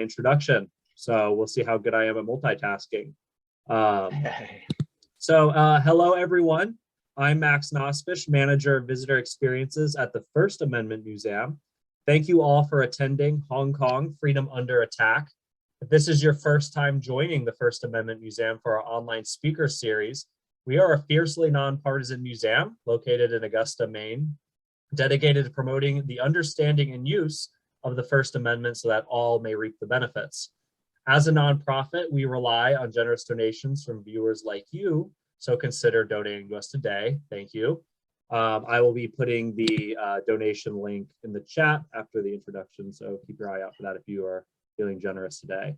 introduction. So we'll see how good I am at multitasking. Hello, everyone. I'm Max Nospish, Manager of Visitor Experiences at the First Amendment Museum. Thank you all for attending Hong Kong Freedom Under Attack. If this is your first time joining the First Amendment Museum for our online speaker series, we are a fiercely nonpartisan museum located in Augusta, Maine, dedicated to promoting the understanding and use of the First Amendment so that all may reap the benefits. As a nonprofit, we rely on generous donations from viewers like you, so consider donating to us today. Thank you. I will be putting the donation link in the chat after the introduction, so keep your eye out for that if you are feeling generous today.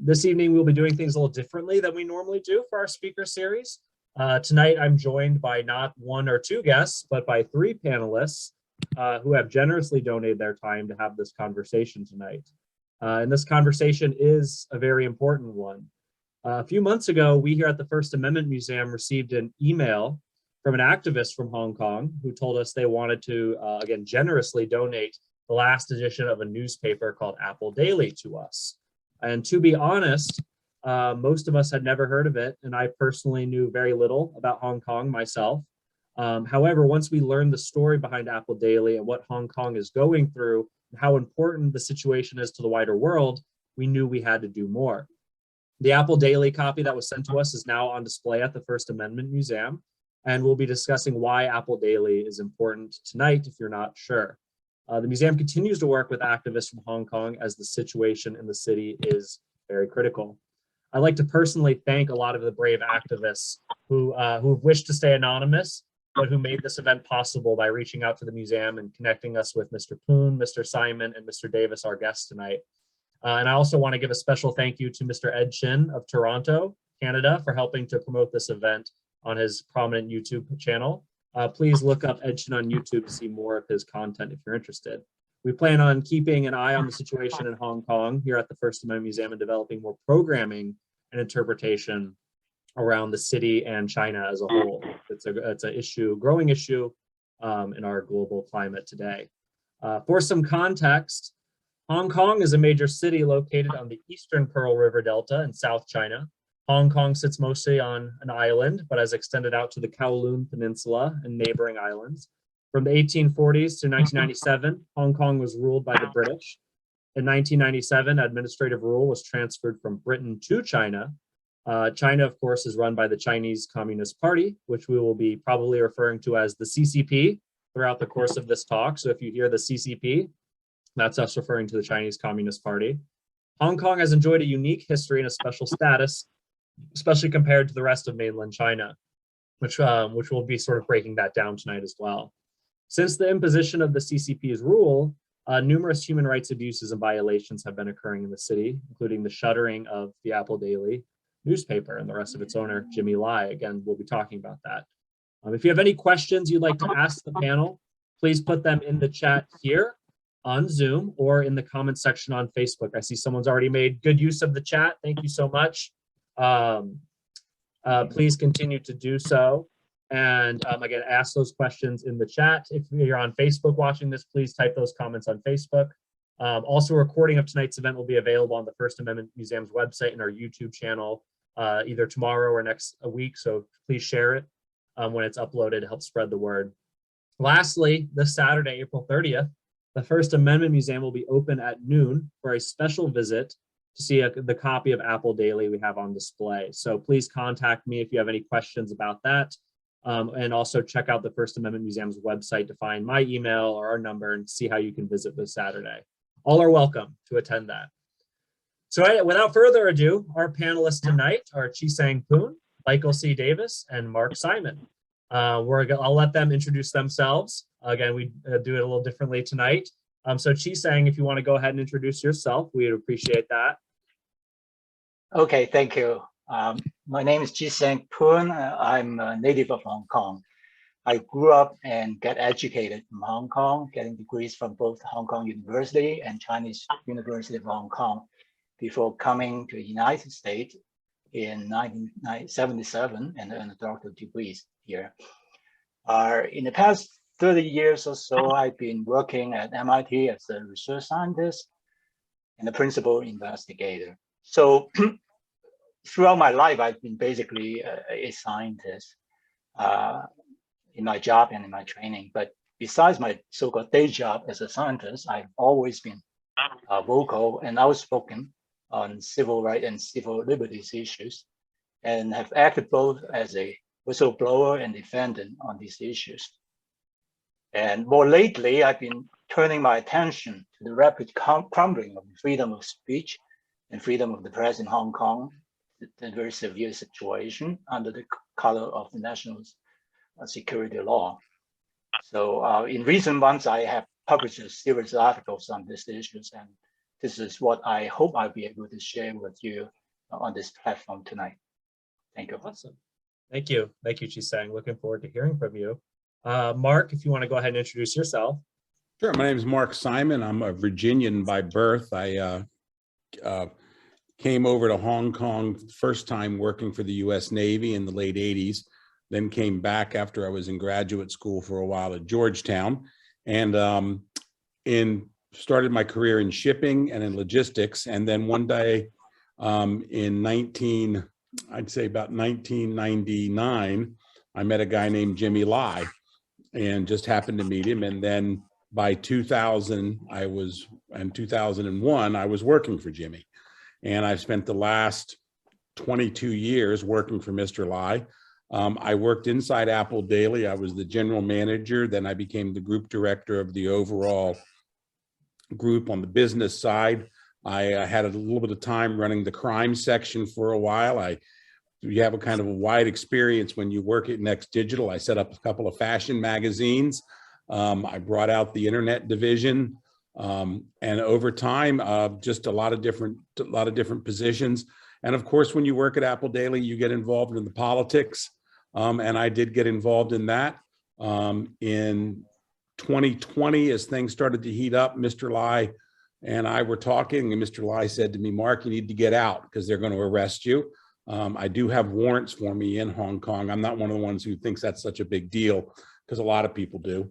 This evening, we'll be doing things a little differently than we normally do for our speaker series. Tonight, I'm joined by not one or two guests, but by three panelists who have generously donated their time to have this conversation tonight. And this conversation is a very important one. A few months ago, we here at the First Amendment Museum received an email from an activist from Hong Kong who told us they wanted to, again, generously donate the last edition of a newspaper called Apple Daily to us. And to be honest, most of us had never heard of it, and I personally knew very little about Hong Kong myself. However, once we learned the story behind Apple Daily and what Hong Kong is going through, and how important the situation is to the wider world, we knew we had to do more. The Apple Daily copy that was sent to us is now on display at the First Amendment Museum, and we'll be discussing why Apple Daily is important tonight if you're not sure. The museum continues to work with activists from Hong Kong as the situation in the city is very critical. I'd like to personally thank a lot of the brave activists who wish to stay anonymous, but who made this event possible by reaching out to the museum and connecting us with Mr. Poon, Mr. Simon, and Mr. Davis, our guests tonight. And I also want to give a special thank you to Mr. Ed Chin of Toronto, Canada, for helping to promote this event on his prominent YouTube channel. Please look up Ed Chin on YouTube to see more of his content if you're interested. We plan on keeping an eye on the situation in Hong Kong here at the First Amendment Museum and developing more programming and interpretation around the city and China as a whole. It's an issue, growing issue in our global climate today. For some context, Hong Kong is a major city located on the eastern Pearl River Delta in South China. Hong Kong sits mostly on an island, but has extended out to the Kowloon Peninsula and neighboring islands. From the 1840s to 1997, Hong Kong was ruled by the British. In 1997, administrative rule was transferred from Britain to China. China, of course, is run by the Chinese Communist Party, which we will be probably referring to as the CCP throughout the course of this talk. So if you hear the CCP, that's us referring to the Chinese Communist Party. Hong Kong has enjoyed a unique history and a special status, especially compared to the rest of mainland China, which we'll be sort of breaking that down tonight as well. Since the imposition of the CCP's rule, numerous human rights abuses and violations have been occurring in the city, including the shuttering of the Apple Daily newspaper and the rest of its owner, Jimmy Lai. Again, we'll be talking about that. If you have any questions you'd like to ask the panel, please put them in the chat here on Zoom or in the comment section on Facebook. I see someone's already made good use of the chat. Thank you so much. Please continue to do so. And again, ask those questions in the chat. If you're on Facebook watching this, please type those comments on Facebook. Also, a recording of tonight's event will be available on the First Amendment Museum's website and our YouTube channel either tomorrow or next week. So please share it when it's uploaded to help spread the word. Lastly, this Saturday, April 30th, the First Amendment Museum will be open at noon for a special visit to see the copy of Apple Daily we have on display. So please contact me if you have any questions about that. And also check out the First Amendment Museum's website to find my email or our number and see how you can visit this Saturday. All are welcome to attend that. So without further ado, our panelists tonight are Chi-Sang Poon, Michael C. Davis, and Mark Simon. I'll let them introduce themselves. Again, we do it a little differently tonight. So Chi-Sang, if you want to go ahead and introduce yourself, we would appreciate that. Okay, thank you. My name is Chi-Sang Poon. I'm a native of Hong Kong. I grew up and got educated in Hong Kong, getting degrees from both Hong Kong University and Chinese University of Hong Kong before coming to the United States in 1977 and earned a doctoral degrees here. In the past 30 years or so, I've been working at MIT as a research scientist. and a principal investigator. So throughout my life, I've been basically a scientist in my job and in my training. But besides my so-called day job as a scientist, I've always been vocal and outspoken on civil rights and civil liberties issues, and have acted both as a whistleblower and defendant on these issues. And more lately, I've been turning my attention to the rapid crumbling of freedom of speech and freedom of the press in Hong Kong, the very severe situation under the color of the national security law. So in recent months, I have published a series of articles on these issues, and this is what I hope I'll be able to share with you on this platform tonight. Thank you. Awesome. Thank you. Thank you, Chi-Sang. Looking forward to hearing from you. Mark, if you want to go ahead and introduce yourself. Sure. My name is Mark Simon. I'm a Virginian by birth. I came over to Hong Kong first time working for the U.S. Navy in the late 80s, then came back after I was in graduate school for a while at Georgetown, and started my career in shipping and in logistics. And then one day in I'd say about 1999, I met a guy named Jimmy Lai and just happened to meet him. And then by 2001, I was working for Jimmy. And I've spent the last 22 years working for Mr. Lai. I worked inside Apple Daily. I was the general manager. Then I became the group director of the overall group on the business side. I had a little bit of time running the crime section for a while. You have a kind of a wide experience when you work at Next Digital. I set up a couple of fashion magazines. I brought out the internet division, and over time, just a lot of different positions. And of course, when you work at Apple Daily, you get involved in the politics, and I did get involved in that. In 2020, as things started to heat up, Mr. Lai and I were talking, and Mr. Lai said to me, "Mark, you need to get out because they're going to arrest you." I do have warrants for me in Hong Kong. I'm not one of the ones who thinks that's such a big deal, because a lot of people do.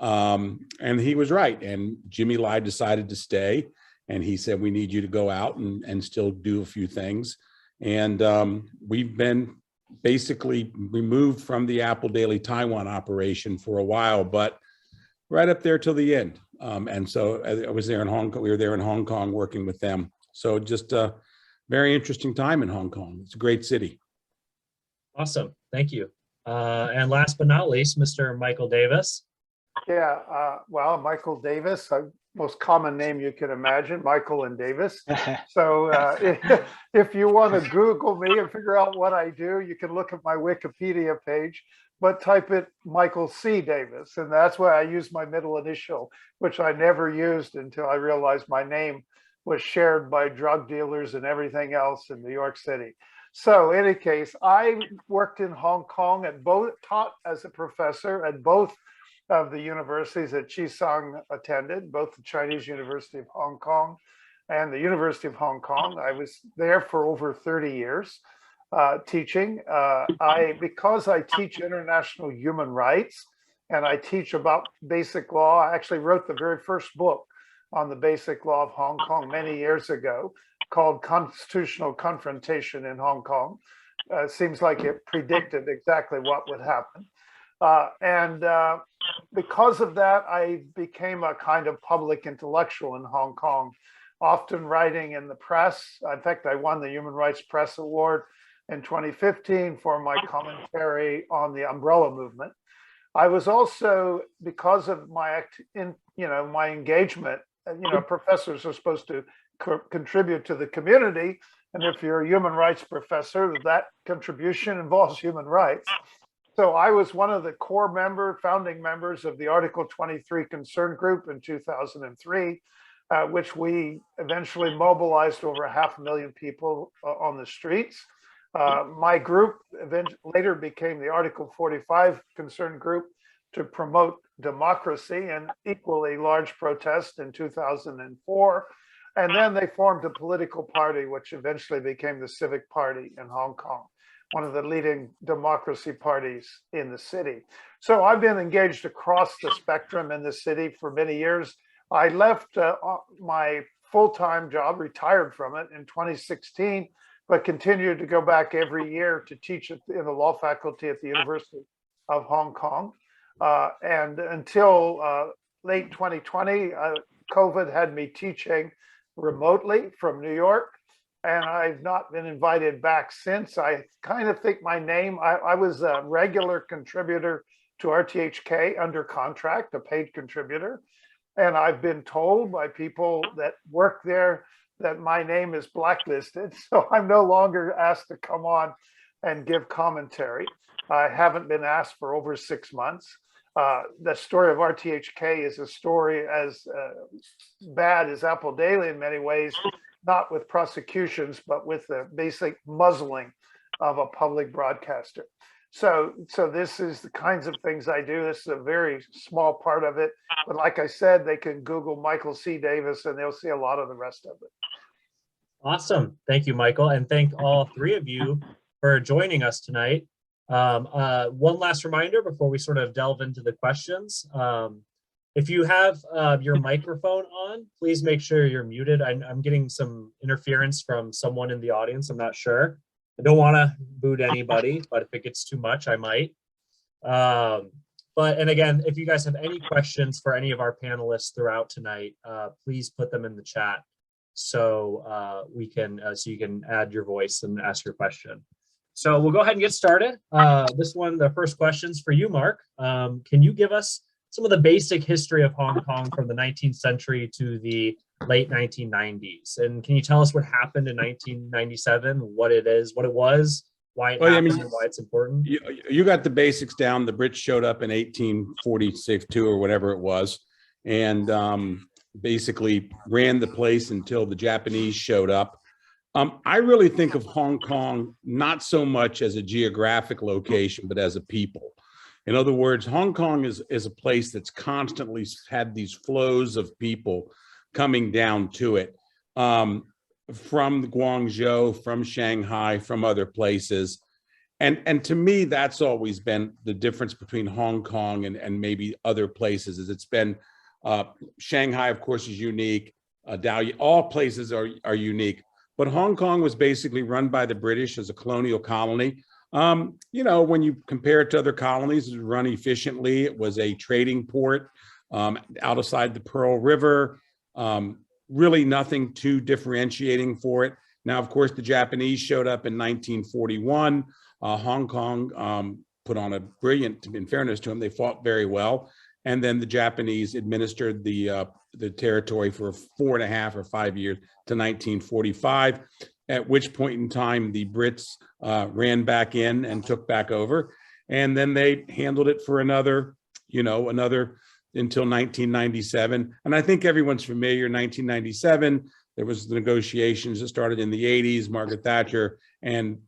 And he was right. And Jimmy Lai decided to stay. And he said, "We need you to go out and still do a few things." And we've been basically removed from the Apple Daily Taiwan operation for a while, but right up there till the end. And so I was there in Hong Kong. We were there in Hong Kong working with them. So just a very interesting time in Hong Kong. It's a great city. Awesome. Thank you. And last but not least, Mr. Michael Davis. Yeah, well, Michael Davis, most common name you can imagine, Michael and Davis. So if you want to Google me and figure out what I do, you can look at my Wikipedia page, but type it Michael C. Davis. And that's why I use my middle initial, which I never used until I realized my name was shared by drug dealers and everything else in New York City. So in any case, I worked in Hong Kong taught as a professor at both of the universities that Chi-Sang attended, both the Chinese University of Hong Kong and the University of Hong Kong. I was there for over 30 years teaching. Because I teach international human rights and I teach about basic law, I actually wrote the very first book on the basic law of Hong Kong many years ago, called Constitutional Confrontation in Hong Kong. Seems like it predicted exactly what would happen. Because of that, I became a kind of public intellectual in Hong Kong, often writing in the press. In fact, I won the Human Rights Press Award in 2015 for my commentary on the umbrella movement. I was also, because of my engagement, professors are supposed to contribute to the community. And if you're a human rights professor, that contribution involves human rights. So I was one of the founding members of the Article 23 Concern Group in 2003, which we eventually mobilized over 500,000 people on the streets. My group later became the Article 45 Concern Group to promote democracy and equally large protest in 2004. And then they formed a political party, which eventually became the Civic Party in Hong Kong, one of the leading democracy parties in the city. So I've been engaged across the spectrum in the city for many years. I left my full-time job, retired from it in 2016, but continued to go back every year to teach in the law faculty at the University of Hong Kong. And until late 2020, COVID had me teaching remotely from New York, and I've not been invited back since. I kind of think my name, I was a regular contributor to RTHK under contract, a paid contributor. And I've been told by people that work there that my name is blacklisted. So I'm no longer asked to come on and give commentary. I haven't been asked for over 6 months. The story of RTHK is a story as bad as Apple Daily in many ways, not with prosecutions, but with the basic muzzling of a public broadcaster. So this is the kinds of things I do. This is a very small part of it. But like I said, they can Google Michael C. Davis and they'll see a lot of the rest of it. Awesome. Thank you, Michael. And thank all three of you for joining us tonight. One last reminder before we sort of delve into the questions. If you have your microphone on, please make sure you're muted. I'm getting some interference from someone in the audience. I'm not sure. I don't want to boot anybody, but if it gets too much, I might. And again, if you guys have any questions for any of our panelists throughout tonight, please put them in the chat so we can so you can add your voice and ask your question. So we'll go ahead and get started. This one, the first question's for you, Mark. Can you give us some of the basic history of Hong Kong from the 19th century to the late 1990s? And can you tell us what happened in 1997, what it is, what it was, why it happened, and why it's important? You got the basics down. The Brits showed up in 1842 or whatever it was, and basically ran the place until the Japanese showed up. I really think of Hong Kong not so much as a geographic location, but as a people. In other words, Hong Kong is a place that's constantly had these flows of people coming down to it, from Guangzhou, from Shanghai, from other places. And to me, that's always been the difference between Hong Kong and maybe other places. Is it's been, Shanghai, of course, is unique. All places are unique. But Hong Kong was basically run by the British as a colonial colony. You know, when you compare it to other colonies, it was run efficiently. It was a trading port outside the Pearl River. Really nothing too differentiating for it. Now, of course, the Japanese showed up in 1941. Hong Kong put on a brilliant, in fairness to them, they fought very well. And then the Japanese administered the territory for 4.5 or 5 years to 1945, at which point in time the Brits ran back in and took back over. And then they handled it for another until 1997. And I think everyone's familiar, 1997, there was the negotiations that started in the 80s, Margaret Thatcher, and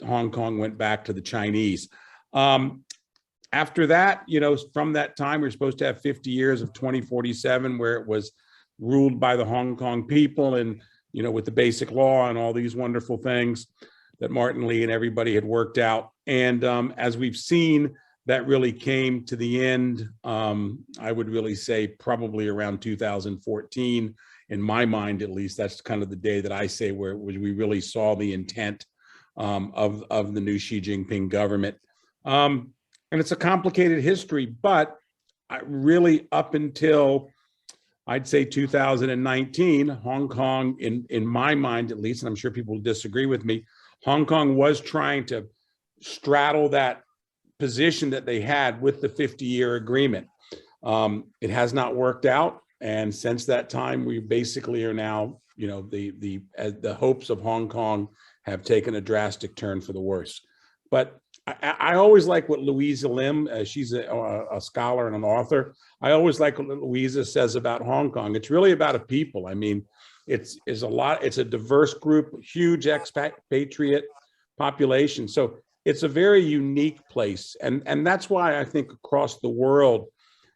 Hong Kong went back to the Chinese. After that, from that time, we're supposed to have 50 years of 2047 where it was ruled by the Hong Kong people and, with the basic law and all these wonderful things that Martin Lee and everybody had worked out. And as we've seen, that really came to the end, I would really say probably around 2014, in my mind, at least. That's kind of the day that I say where we really saw the intent of the new Xi Jinping government. And it's a complicated history, but really up until, I'd say 2019, Hong Kong, in my mind at least, and I'm sure people will disagree with me, Hong Kong was trying to straddle that position that they had with the 50-year agreement. It has not worked out. And since that time, we basically are now, the hopes of Hong Kong have taken a drastic turn for the worse. But I always like what Louisa Lim, she's a scholar and an author. I always like what Louisa says about Hong Kong. It's really about a people. I mean, it's a diverse group, huge expatriate population. So it's a very unique place. And that's why I think across the world,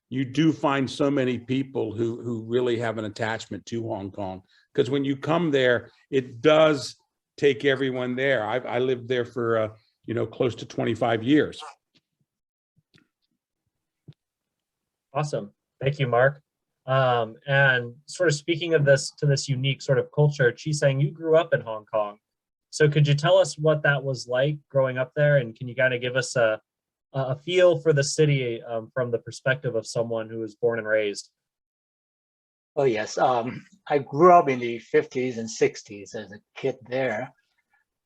you do find so many people who really have an attachment to Hong Kong. Because when you come there, it does take everyone there. I lived there for close to 25 years. Awesome. Thank you, Mark. And sort of speaking of this to this unique sort of culture, Chi-Sang, you grew up in Hong Kong. So could you tell us what that was like growing up there? And can you kind of give us a feel for the city from the perspective of someone who was born and raised? Oh, yes. I grew up in the 50s and 60s as a kid there.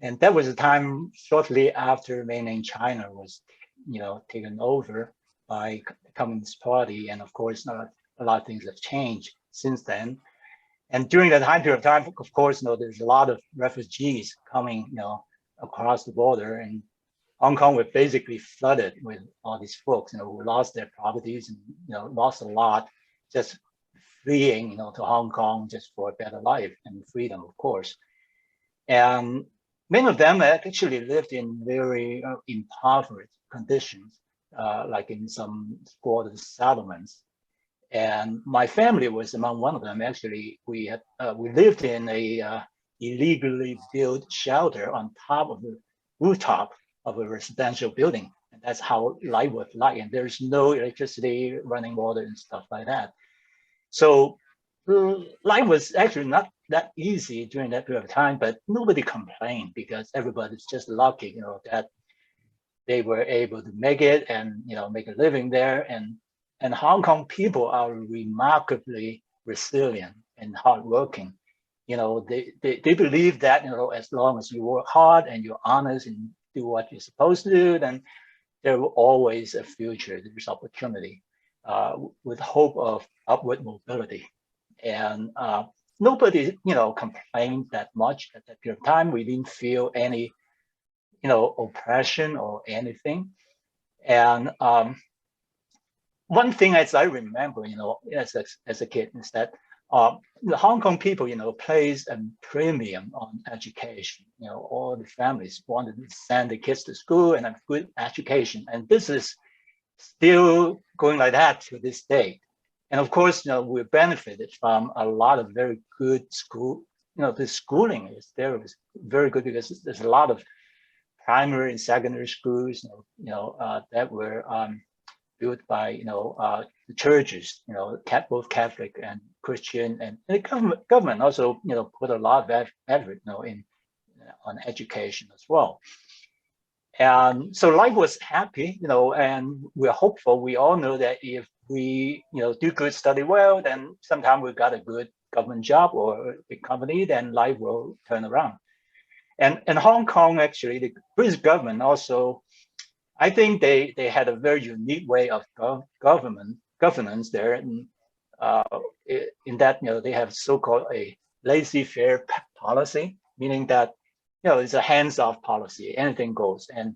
And that was a time shortly after mainland China was, taken over by the Communist Party. And of course, a lot of things have changed since then. And during that time period of time, of course, there's a lot of refugees coming, across the border, and Hong Kong was basically flooded with all these folks, who lost their properties and, lost a lot just fleeing, to Hong Kong just for a better life and freedom, of course. And many of them actually lived in very impoverished conditions, like in some squatter settlements. And my family was among one of them. Actually, we lived in a illegally built shelter on top of the rooftop of a residential building. And that's how life was like. And there's no electricity, running water, and stuff like that. So life was actually not that easy during that period of time, but nobody complained because everybody's just lucky, that they were able to make it and, make a living there. And Hong Kong people are remarkably resilient and hardworking. They believe that, as long as you work hard and you're honest and do what you're supposed to do, then there will always a future, there's opportunity, with hope of upward mobility. And nobody, complained that much at that period of time. We didn't feel any, oppression or anything. And one thing as I remember, as a kid, is that the Hong Kong people, place a premium on education. All the families wanted to send the kids to school and have good education. And this is still going like that to this day. And of course, we benefited from a lot of very good school. The schooling is there was very good because there's a lot of primary and secondary schools, that were built by, the churches, both Catholic and Christian, and the government also, put a lot of effort, on education as well. And so life was happy, and we're hopeful. We all know that if we, do good, study well, then sometime we got a good government job or a big company, then life will turn around. And Hong Kong, actually, the British government also, I think they had a very unique way of governance there. And in that, they have so-called a laissez-faire policy, meaning that, it's a hands-off policy, anything goes. And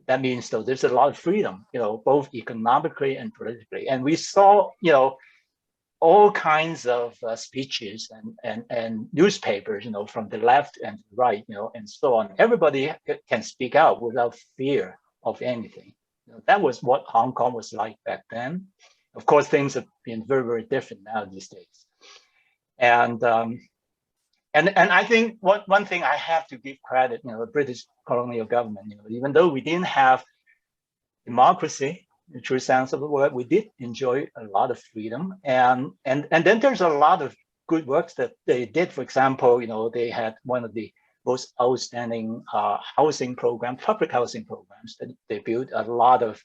that means though there's a lot of freedom, both economically and politically. And we saw, all kinds of speeches and newspapers, from the left and the right, and so on. Everybody can speak out without fear of anything. That was what Hong Kong was like back then. Of course, things have been very, very different now these days. And I think one thing I have to give credit, the British colonial government, even though we didn't have democracy, the true sense of the word, we did enjoy a lot of freedom. And then there's a lot of good works that they did. For example, they had one of the most outstanding housing programs, public housing programs, that they built a lot of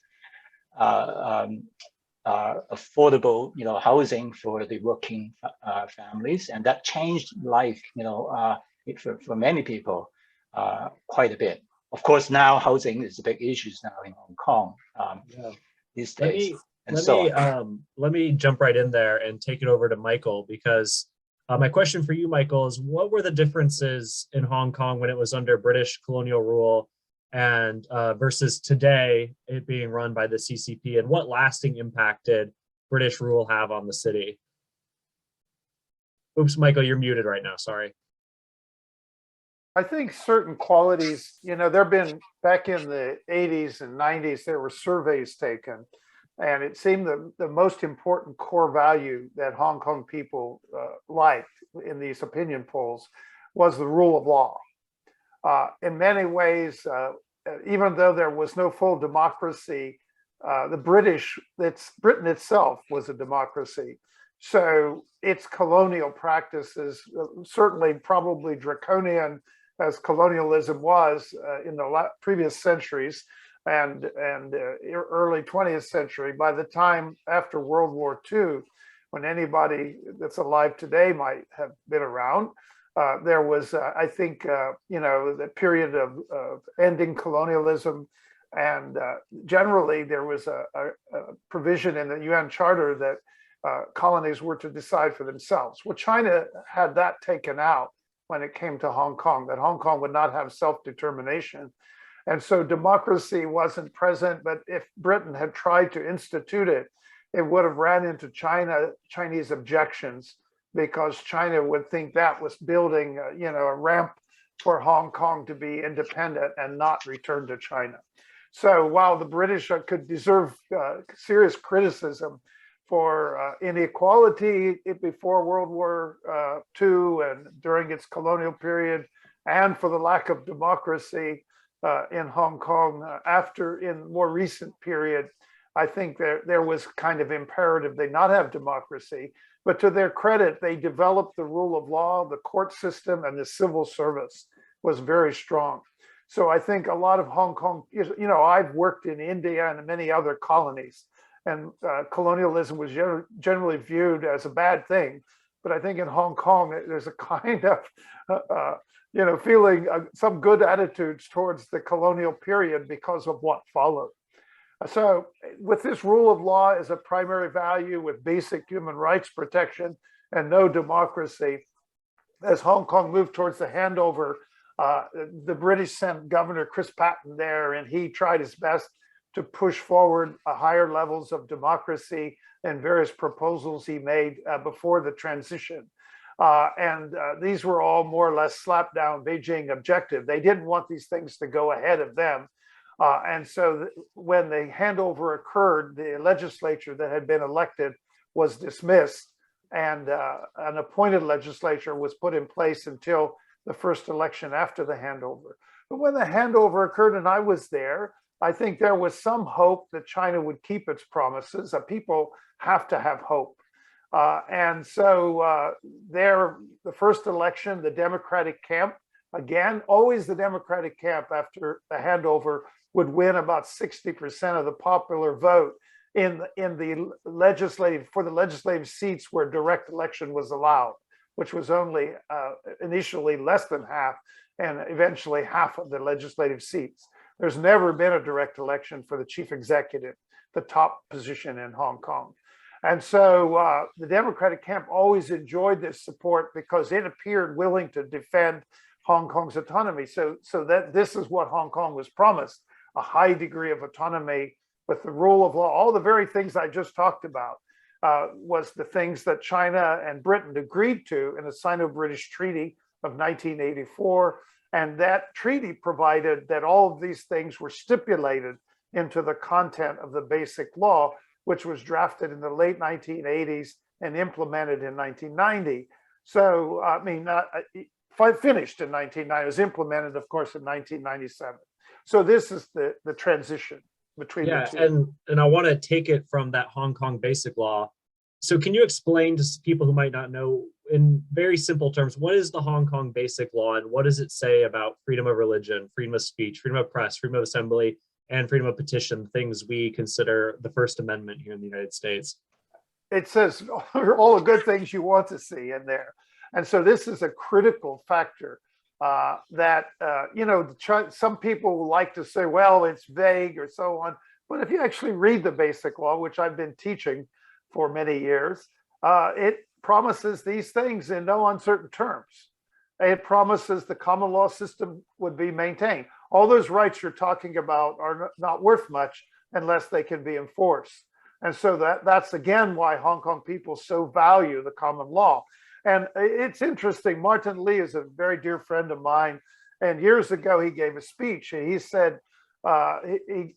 affordable, housing for the working families, and that changed life, for many people quite a bit. Of course, now housing is a big issue now in Hong Kong these days. Let me jump right in there and take it over to Michael, because my question for you, Michael, is what were the differences in Hong Kong when it was under British colonial rule and versus today, it being run by the CCP, and what lasting impact did British rule have on the city? Oops, Michael, you're muted right now. Sorry. I think certain qualities, there've been back in the 80s and 90s, there were surveys taken, and it seemed the most important core value that Hong Kong people liked in these opinion polls was the rule of law. In many ways, even though there was no full democracy, the Britain itself was a democracy. So its colonial practices, certainly probably draconian as colonialism was in the previous centuries and early 20th century, by the time after World War II, when anybody that's alive today might have been around, there was, I think, the period of ending colonialism. And generally, there was a provision in the UN Charter that colonies were to decide for themselves. Well, China had that taken out when it came to Hong Kong, that Hong Kong would not have self-determination. And so democracy wasn't present, but if Britain had tried to institute it, it would have ran into Chinese objections, because China would think that was building, a ramp for Hong Kong to be independent and not return to China. So while the British could deserve serious criticism for inequality before World War II and during its colonial period, and for the lack of democracy in Hong Kong in more recent period, I think there was kind of imperative they not have democracy. But to their credit, they developed the rule of law, the court system, and the civil service was very strong. So I think a lot of Hong Kong, I've worked in India and many other colonies, and colonialism was generally viewed as a bad thing. But I think in Hong Kong, there's a kind of, feeling some good attitudes towards the colonial period because of what followed. So with this rule of law as a primary value, with basic human rights protection and no democracy, as Hong Kong moved towards the handover, the British sent Governor Chris Patten there, and he tried his best to push forward higher levels of democracy and various proposals he made before the transition. These were all more or less slapped down Beijing objective. They didn't want these things to go ahead of them. And so when the handover occurred, the legislature that had been elected was dismissed, and an appointed legislature was put in place until the first election after the handover. But when the handover occurred and I was there, I think there was some hope that China would keep its promises. People have to have hope. And so the first election, the Democratic camp, again, always the Democratic camp after the handover would win about 60% of the popular vote in the legislative seats where direct election was allowed, which was only initially less than half and eventually half of the legislative seats. There's never been a direct election for the chief executive, the top position in Hong Kong. And so the Democratic camp always enjoyed this support because it appeared willing to defend Hong Kong's autonomy. So that this is what Hong Kong was promised, a high degree of autonomy with the rule of law, all the very things I just talked about. Was the things that China and Britain agreed to in the Sino-British Treaty of 1984. And that treaty provided that all of these things were stipulated into the content of the basic law, which was drafted in the late 1980s and implemented in 1990. So, finished in 1990, it was implemented, of course, in 1997. So this is the transition between the two. And I want to take it from that Hong Kong basic law. So can you explain to people who might not know in very simple terms, what is the Hong Kong basic law and what does it say about freedom of religion, freedom of speech, freedom of press, freedom of assembly, and freedom of petition, things we consider the First Amendment here in the United States? It says all the good things you want to see in there. And so this is a critical factor that, some people like to say, well, it's vague or so on. But if you actually read the basic law, which I've been teaching for many years, it promises these things in no uncertain terms. It promises the common law system would be maintained. All those rights you're talking about are not worth much unless they can be enforced. And so that's again why Hong Kong people so value the common law. And it's interesting, Martin Lee is a very dear friend of mine. And years ago, he gave a speech and he said,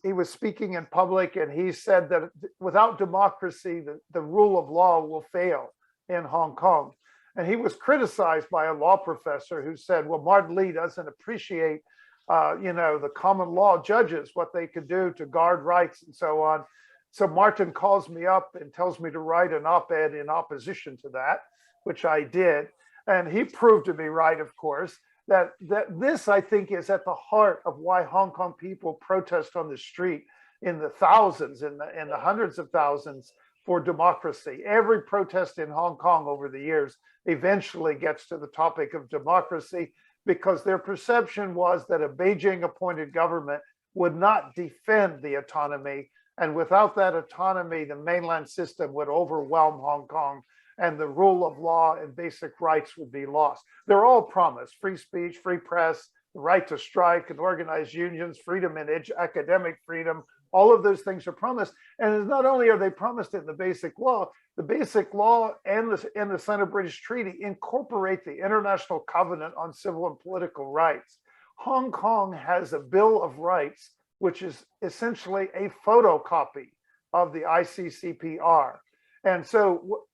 he was speaking in public and he said that without democracy, the rule of law will fail in Hong Kong. And he was criticized by a law professor who said, well, Martin Lee doesn't appreciate the common law judges, what they could do to guard rights and so on. So Martin calls me up and tells me to write an op-ed in opposition to that, which I did. And he proved to be right, of course, that this, I think, is at the heart of why Hong Kong people protest on the street in the thousands, in the hundreds of thousands for democracy. Every protest in Hong Kong over the years eventually gets to the topic of democracy, because their perception was that a Beijing appointed government would not defend the autonomy. And without that autonomy, the mainland system would overwhelm Hong Kong and the rule of law and basic rights would be lost. They're all promised: free speech, free press, the right to strike and organize unions, freedom in academic freedom. All of those things are promised. And not only are they promised in the basic law and the Sino-British Treaty incorporate the International Covenant on Civil and Political Rights. Hong Kong has a Bill of Rights, which is essentially a photocopy of the ICCPR. And so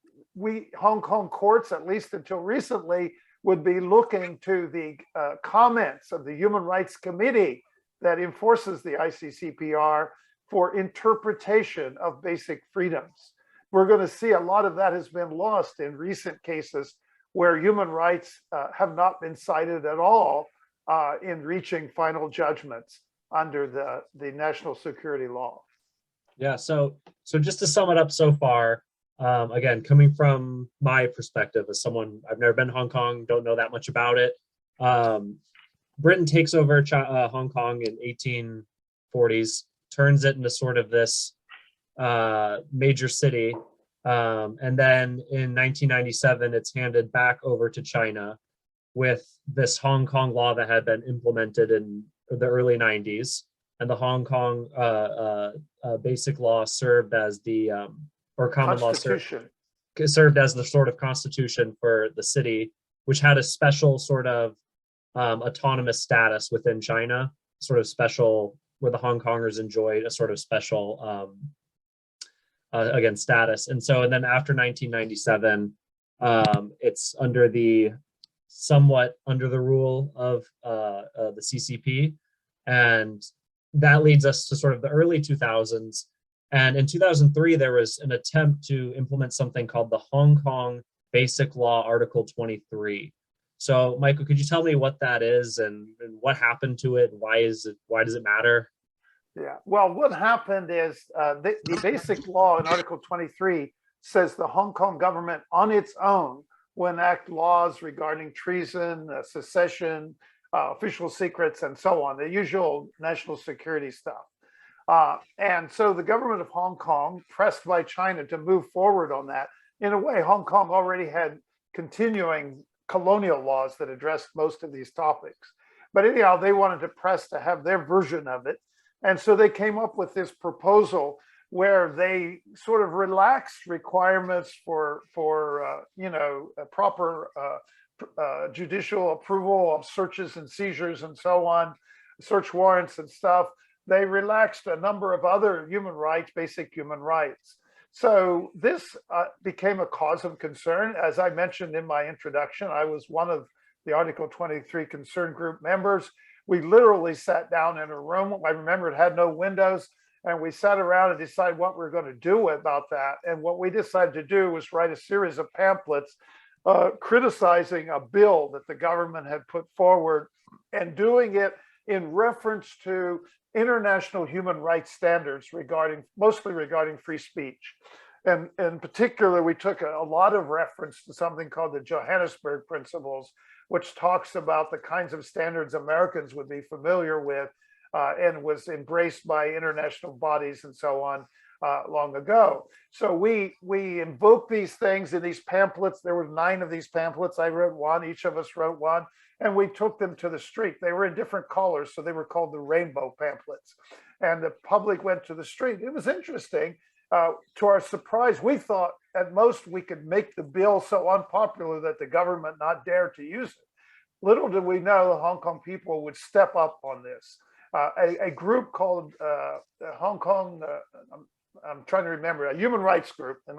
Hong Kong courts, at least until recently, would be looking to the comments of the Human Rights Committee that enforces the ICCPR for interpretation of basic freedoms. We're going to see a lot of that has been lost in recent cases where human rights have not been cited at all in reaching final judgments under the national security law. Yeah, so just to sum it up so far, again, coming from my perspective as someone, I've never been to Hong Kong, don't know that much about it. Britain takes over Hong Kong in 1840s, turns it into sort of this major city. And then in 1997, it's handed back over to China with this Hong Kong law that had been implemented in the early 90s. And the Hong Kong basic law served as the, or common law served as the sort of constitution for the city, which had a special sort of autonomous status within China, sort of special, where the Hong Kongers enjoyed a sort of special, again, status. And then after 1997, it's somewhat under the rule of the CCP. And that leads us to sort of the early 2000s. And in 2003, there was an attempt to implement something called the Hong Kong Basic Law Article 23. So, Michael, could you tell me what that is and what happened to it? Why does it matter? Yeah, well, what happened is the basic law in Article 23 says the Hong Kong government on its own will enact laws regarding treason, secession, official secrets, and so on, the usual national security stuff. And so the government of Hong Kong, pressed by China to move forward on that, in a way, Hong Kong already had continuing colonial laws that addressed most of these topics. But anyhow, they wanted to press to have their version of it. And so they came up with this proposal where they sort of relaxed requirements for proper judicial approval of searches and seizures and so on, search warrants and stuff. They relaxed a number of other human rights, basic human rights. So this became a cause of concern. As I mentioned in my introduction, I was one of the Article 23 concern group members. We literally sat down in a room. I remember it had no windows, and we sat around and decided what we were going to do about that. And what we decided to do was write a series of pamphlets criticizing a bill that the government had put forward, and doing it in reference to international human rights standards mostly regarding free speech. And in particular, we took a lot of reference to something called the Johannesburg Principles, which talks about the kinds of standards Americans would be familiar with and was embraced by international bodies and so on long ago. So we invoked these things in these pamphlets. There were 9 of these pamphlets. I wrote one, each of us wrote one, and we took them to the street. They were in different colors, so they were called the rainbow pamphlets. And the public went to the street. It was interesting. To our surprise, we thought at most we could make the bill so unpopular that the government not dare to use it. Little did we know the Hong Kong people would step up on this. A group called Hong Kong, I'm trying to remember, a human rights group, an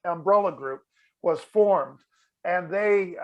umbrella group was formed, and they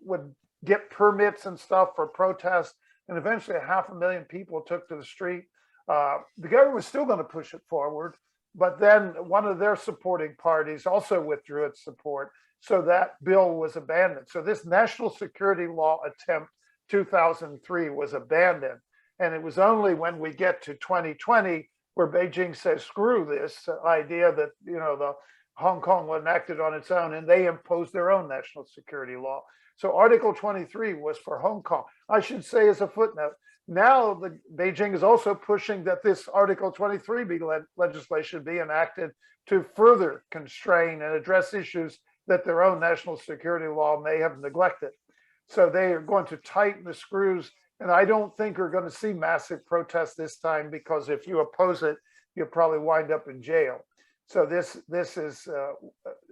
would get permits and stuff for protests. and eventually 500,000 people took to the street. The government was still going to push it forward, but then one of their supporting parties also withdrew its support. So that bill was abandoned. So this national security law attempt 2003 was abandoned. And it was only when we get to 2020 where Beijing says, screw this idea that, the Hong Kong was enacted on its own, and they imposed their own national security law. So Article 23 was for Hong Kong. I should say as a footnote, now Beijing is also pushing that this Article 23 legislation be enacted to further constrain and address issues that their own national security law may have neglected. So they are going to tighten the screws, and I don't think we're going to see massive protests this time, because if you oppose it, you'll probably wind up in jail. So this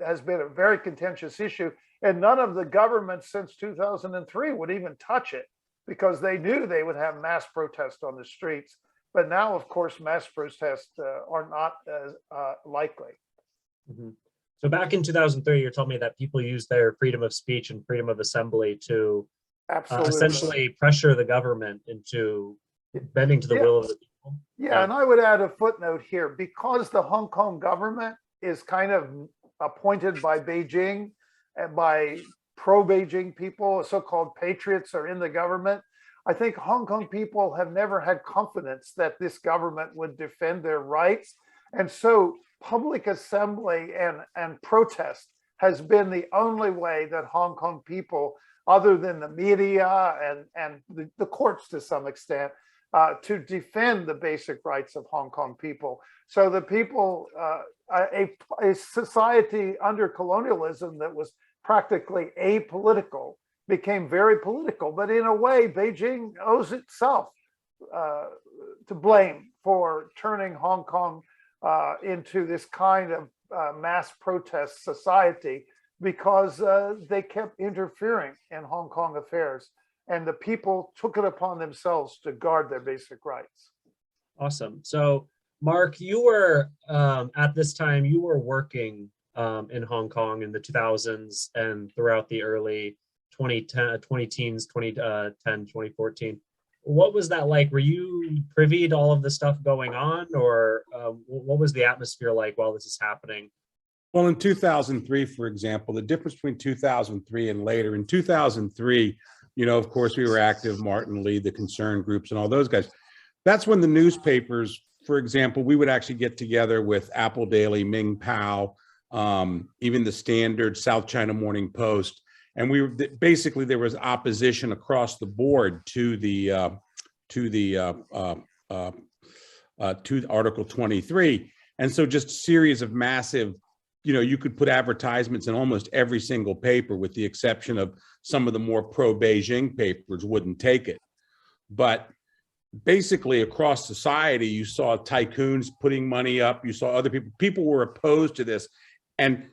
has been a very contentious issue, and none of the governments since 2003 would even touch it, because they knew they would have mass protests on the streets. But now, of course, mass protests are not as likely. Mm-hmm. So back in 2003, you're telling me that people used their freedom of speech and freedom of assembly to essentially pressure the government into bending to the will of the people. Yeah, and I would add a footnote here, because the Hong Kong government is kind of appointed by Beijing and by pro-Beijing people, so-called patriots are in the government. I think Hong Kong people have never had confidence that this government would defend their rights. And so public assembly and protest has been the only way that Hong Kong people, other than the media and the courts to some extent, to defend the basic rights of Hong Kong people. So the people, a society under colonialism that was practically apolitical became very political. But in a way, Beijing owes itself to blame for turning Hong Kong into this kind of mass protest society, because they kept interfering in Hong Kong affairs, and the people took it upon themselves to guard their basic rights. Awesome. So Mark, you were at this time, you were working in Hong Kong in the 2000s and throughout the early 2010s, 2014. What was that like? Were you privy to all of the stuff going on, or what was the atmosphere like while this is happening? Well, in 2003, for example, the difference between 2003 and later, in 2003, of course, we were active, Martin Lee, the concerned groups and all those guys. That's when the newspapers, for example, we would actually get together with Apple Daily, Ming Pao, even the Standard, South China Morning Post. And we were basically, there was opposition across the board to the Article 23. And so just a series of massive, you could put advertisements in almost every single paper, with the exception of some of the more pro-Beijing papers wouldn't take it. But basically across society, you saw tycoons putting money up, you saw other people were opposed to this. And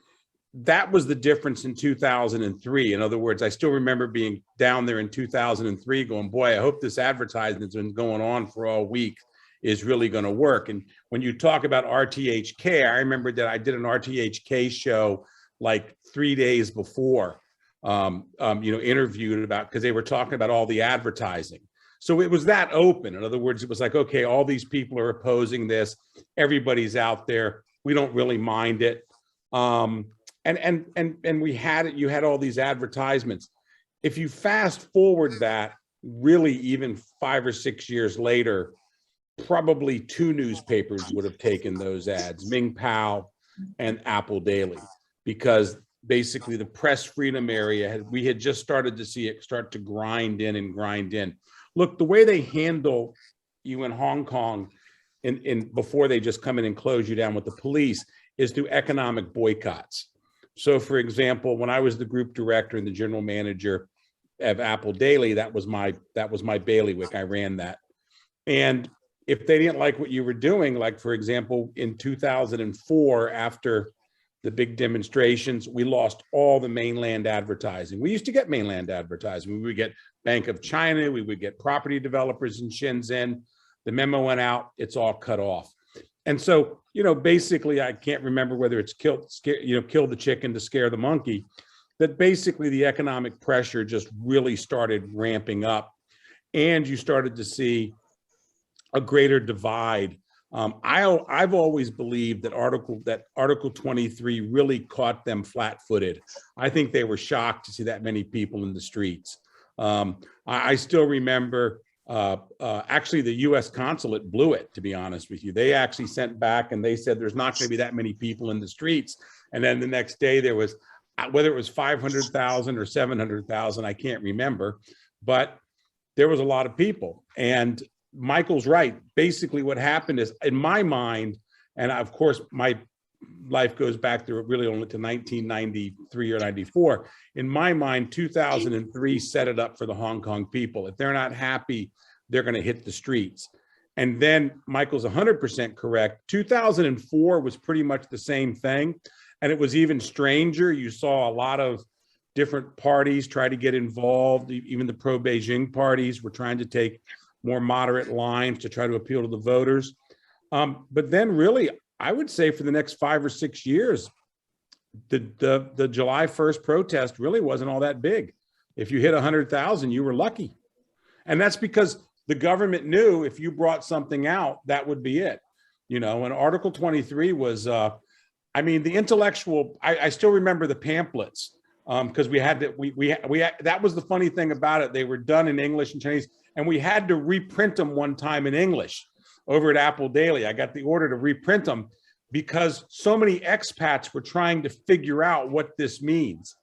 that was the difference in 2003. In other words, I still remember being down there in 2003 going, boy, I hope this advertisement that's been going on for all week is really going to work. And when you talk about RTHK, I remember that I did an RTHK show like 3 days before, interviewed about, because they were talking about all the advertising. So it was that open. In other words, it was like, okay, all these people are opposing this. Everybody's out there. We don't really mind it. And we had it, you had all these advertisements. If you fast forward that, really even 5 or 6 years later, probably 2 newspapers would have taken those ads, Ming Pao and Apple Daily, because basically the press freedom area, we had just started to see it start to grind in. Look, the way they handle you in Hong Kong before they just come in and close you down with the police is through economic boycotts. So for example, when I was the group director and the general manager of Apple Daily, that was my bailiwick. I ran that. And if they didn't like what you were doing, like for example, in 2004, after the big demonstrations, we lost all the mainland advertising. We used to get mainland advertising. We would get Bank of China, we would get property developers in Shenzhen. The memo went out, it's all cut off. And so, basically, I can't remember whether it's kill the chicken to scare the monkey, that basically the economic pressure just really started ramping up. and you started to see a greater divide. I've always believed that Article 23 really caught them flat-footed. I think they were shocked to see that many people in the streets. I still remember, actually the US consulate blew it, to be honest with you. They actually sent back and they said there's not going to be that many people in the streets. And then the next day there was, whether it was 500,000 or 700,000, I can't remember, but there was a lot of people. And Michael's right. Basically what happened is, in my mind, and of course my life goes back to really only to 1993 or 94. In my mind, 2003 set it up for the Hong Kong people. If they're not happy, they're going to hit the streets. And then Michael's 100% correct. 2004 was pretty much the same thing. And it was even stranger. You saw a lot of different parties try to get involved. Even the pro-Beijing parties were trying to take more moderate lines to try to appeal to the voters. But then really, I would say for the next 5 or 6 years, the July 1st protest really wasn't all that big. If you hit 100,000, you were lucky. And that's because the government knew if you brought something out, that would be it. You know, and Article 23 was, I mean, the intellectual, I still remember the pamphlets because we had to, that was the funny thing about it. They were done in English and Chinese, and we had to reprint them one time in English over at Apple Daily. I got the order to reprint them because so many expats were trying to figure out what this means.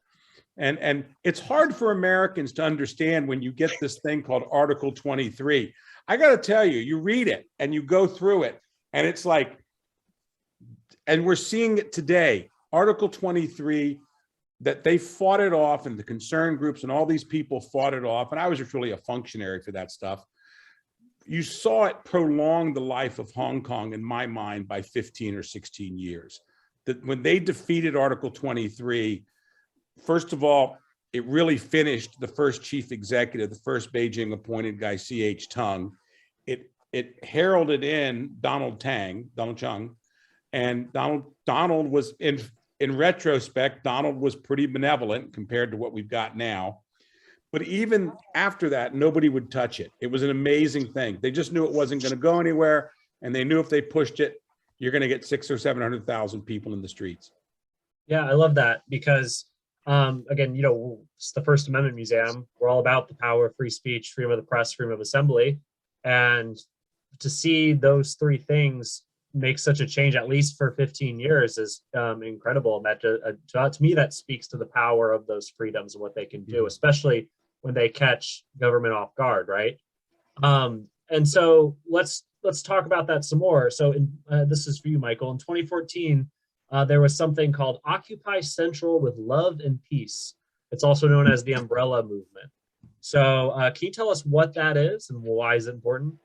And it's hard for Americans to understand when you get this thing called Article 23. I got to tell you, you read it and you go through it and it's like, and we're seeing it today, Article 23, that they fought it off and the concern groups and all these people fought it off. And I was just really a functionary for that stuff. You saw it prolong the life of Hong Kong, in my mind, by 15 or 16 years. That when they defeated Article 23, first of all, it really finished the first chief executive, the first Beijing appointed guy, C.H. Tung. It heralded in Donald Chung, and Donald was, in retrospect, Donald was pretty benevolent compared to what we've got now. But even after that, nobody would touch it. It was an amazing thing. They just knew it wasn't going to go anywhere, and they knew if they pushed it, you're going to get 600,000 or 700,000 people in the streets. Yeah, I love that because, again, you know, it's the First Amendment Museum. We're all about the power of free speech, freedom of the press, freedom of assembly. And to see those three things make such a change, at least for 15 years, is incredible. And that, to me, that speaks to the power of those freedoms and what they can do, especially when they catch government off guard, right? And so let's talk about that some more. So this is for you, Michael. In 2014, there was something called Occupy Central with Love and Peace. It's also known as the Umbrella Movement. So can you tell us what that is and why is it important?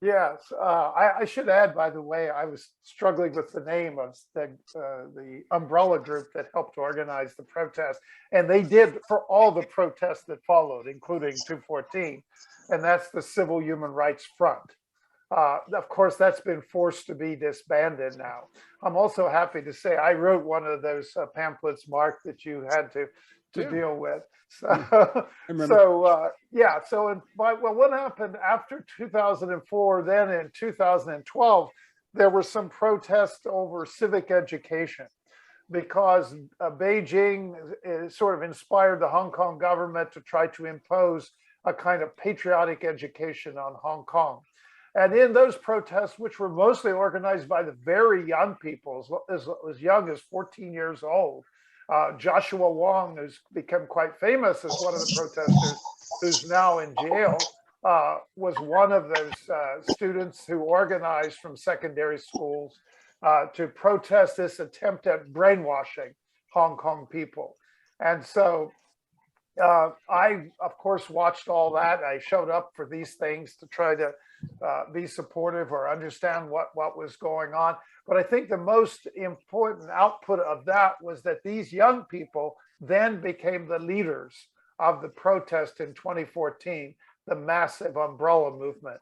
Yes, I should add, by the way, I was struggling with the name of the umbrella group that helped organize the protest. And they did for all the protests that followed, including 214. And that's the Civil Human Rights Front. Of course, that's been forced to be disbanded now. I'm also happy to say I wrote one of those pamphlets, Mark, that you had to deal with. So, well, what happened after 2004, then in 2012, there were some protests over civic education because Beijing sort of inspired the Hong Kong government to try to impose a kind of patriotic education on Hong Kong. And in those protests, which were mostly organized by the very young people, as young as 14 years old, Joshua Wong, who's become quite famous as one of the protesters, who's now in jail, was one of those students who organized from secondary schools to protest this attempt at brainwashing Hong Kong people. And so I, of course, watched all that. I showed up for these things to try to be supportive or understand what was going on. But I think the most important output of that was that these young people then became the leaders of the protest in 2014, the massive umbrella movement.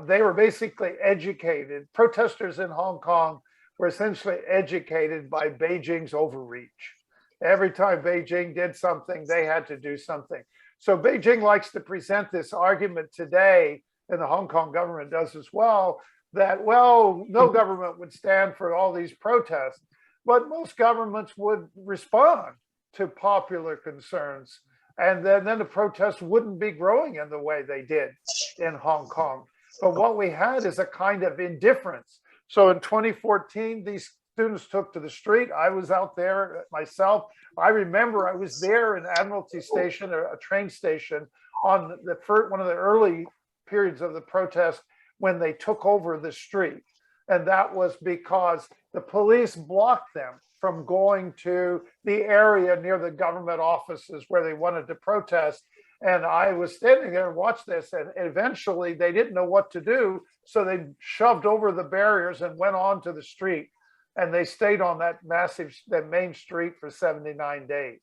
They were basically educated. Protesters in Hong Kong were essentially educated by Beijing's overreach. Every time Beijing did something, they had to do something. So Beijing likes to present this argument today, and the Hong Kong government does as well, that, well, no government would stand for all these protests, but most governments would respond to popular concerns. And then the protests wouldn't be growing in the way they did in Hong Kong. But what we had is a kind of indifference. So in 2014, these students took to the street. I was out there myself. I remember I was there in Admiralty Station, a train station, on the first, one of the early periods of the protest when they took over the street. And that was because the police blocked them from going to the area near the government offices where they wanted to protest. And I was standing there and watched this, and eventually they didn't know what to do. So they shoved over the barriers and went on to the street. And they stayed on that that main street for 79 days.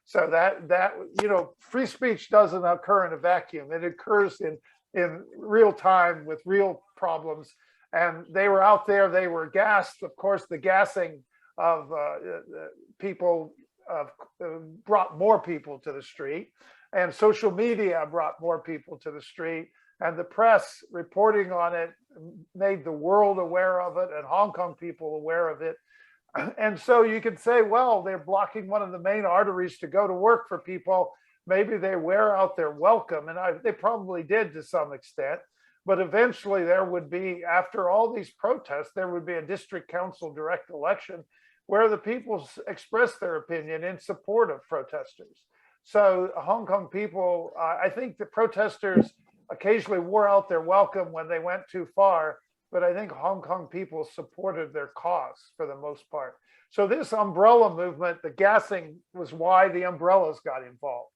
So that you know, free speech doesn't occur in a vacuum. It occurs in real time with real problems. And they were out there, they were gassed. Of course, the gassing of people brought more people to the street, and social media brought more people to the street, and the press reporting on it made the world aware of it and Hong Kong people aware of it. And so you could say, well, they're blocking one of the main arteries to go to work for people. Maybe they wear out their welcome, and they probably did to some extent. But eventually there would be, after all these protests, there would be a district council direct election where the people express their opinion in support of protesters. So Hong Kong people, I think the protesters occasionally wore out their welcome when they went too far, but I think Hong Kong people supported their cause for the most part. So this umbrella movement, the gassing was why the umbrellas got involved.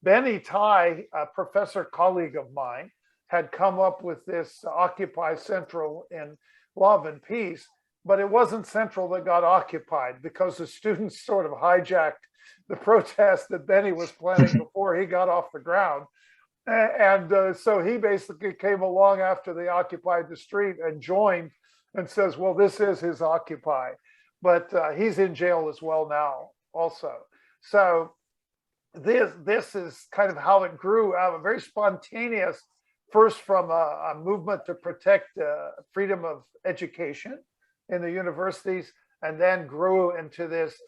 Benny Tai, a professor colleague of mine, had come up with this Occupy Central in Love and Peace, but it wasn't Central that got occupied because the students sort of hijacked the protest that Benny was planning before he got off the ground. And so he basically came along after they occupied the street and joined and says, well, this is his Occupy. But he's in jail as well now also. So this is kind of how it grew out of a very spontaneous, first from a movement to protect freedom of education in the universities, and then grew into this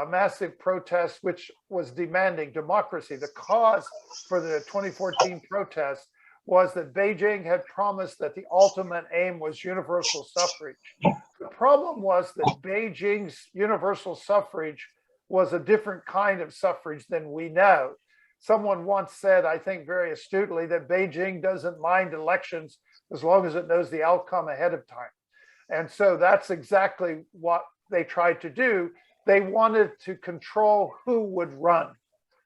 massive protest, which was demanding democracy. The cause for the 2014 protest was that Beijing had promised that the ultimate aim was universal suffrage. The problem was that Beijing's universal suffrage was a different kind of suffrage than we know. Someone once said, I think very astutely, that Beijing doesn't mind elections as long as it knows the outcome ahead of time. And so that's exactly what they tried to do. They wanted to control who would run.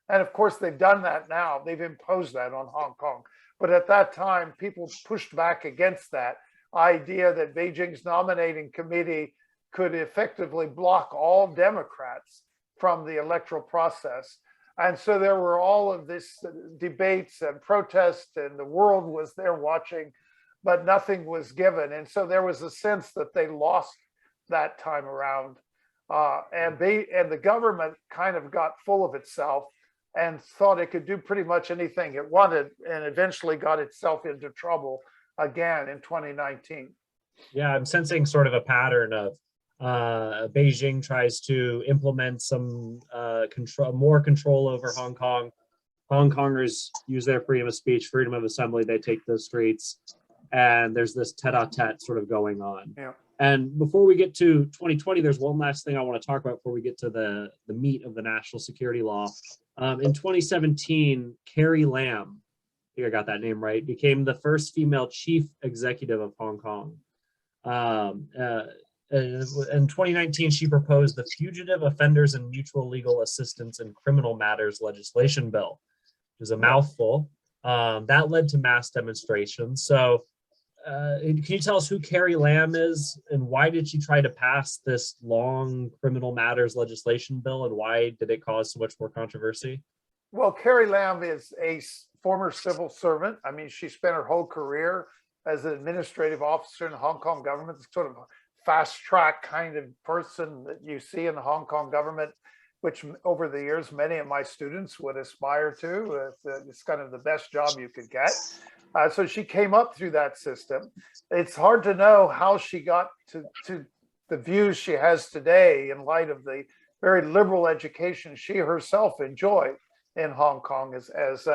And of course, they've done that now. They've imposed that on Hong Kong. But at that time, people pushed back against that idea that Beijing's nominating committee could effectively block all Democrats from the electoral process. And so there were all of this debates and protests, and the world was there watching, but nothing was given. And so there was a sense that they lost that time around. And the government kind of got full of itself and thought it could do pretty much anything it wanted, and eventually got itself into trouble again in 2019. Yeah, I'm sensing sort of a pattern of Beijing tries to implement some more control over Hong Kong. Hong Kongers use their freedom of speech, freedom of assembly. They take the streets, and there's this tete-a-tete sort of going on. Yeah. And before we get to 2020, there's one last thing I want to talk about before we get to the meat of the national security law. In 2017, Carrie Lam, I think I got that name right, became the first female chief executive of Hong Kong. In 2019, she proposed the Fugitive Offenders and Mutual Legal Assistance in Criminal Matters legislation bill, which is a mouthful. That led to mass demonstrations. So can you tell us who Carrie Lam is, and why did she try to pass this long criminal matters legislation bill, and why did it cause so much more controversy? Well, Carrie Lam is a former civil servant. I mean, she spent her whole career as an administrative officer in the Hong Kong government, sort of a fast track kind of person that you see in the Hong Kong government. which over the years, many of my students would aspire to. It's kind of the best job you could get. So she came up through that system. It's hard to know how she got to the views she has today in light of the very liberal education she herself enjoyed in Hong Kong, as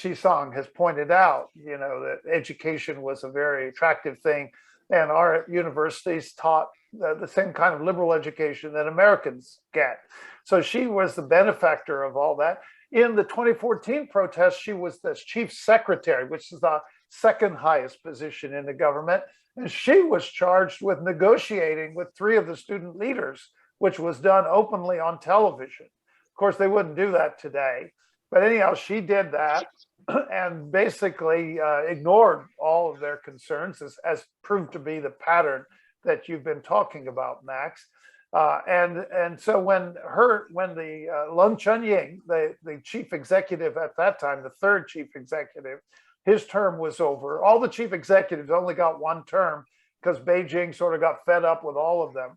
Chi-Sang has pointed out, that education was a very attractive thing, and our universities taught the same kind of liberal education that Americans get. So she was the benefactor of all that. In the 2014 protest, she was the chief secretary, which is the second highest position in the government. And she was charged with negotiating with 3 of the student leaders, which was done openly on television. Of course, they wouldn't do that today. But anyhow, she did that and basically ignored all of their concerns, as proved to be the pattern that you've been talking about, Max. And so when the Lung Chun-ying, the chief executive at that time, the 3rd chief executive, his term was over. All the chief executives only got 1 term because Beijing sort of got fed up with all of them.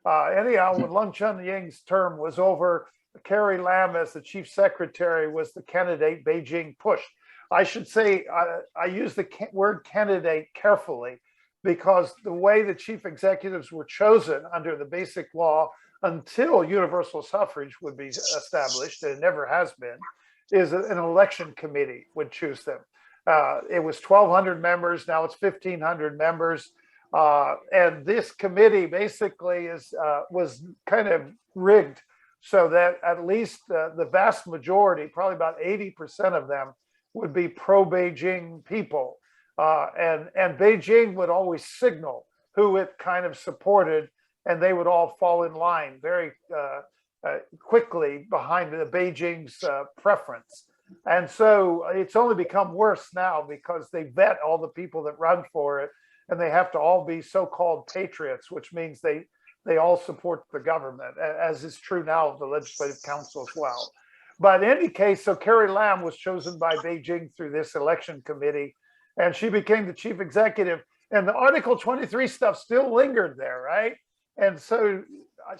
Anyhow, when Lung Chun-ying's term was over, Carrie Lam, as the chief secretary, was the candidate Beijing pushed. I should say, I use the word candidate carefully, because the way the chief executives were chosen under the basic law until universal suffrage would be established, and it never has been, is an election committee would choose them. It was 1,200 members, now it's 1,500 members. And this committee basically was kind of rigged so that at least the vast majority, probably about 80% of them, would be pro-Beijing people. And Beijing would always signal who it kind of supported, and they would all fall in line very quickly behind the Beijing's preference. And so it's only become worse now because they vet all the people that run for it, and they have to all be so-called patriots, which means they all support the government, as is true now of the Legislative Council as well. But in any case, so Carrie Lam was chosen by Beijing through this election committee, and she became the chief executive. And the Article 23 stuff still lingered there, right? And so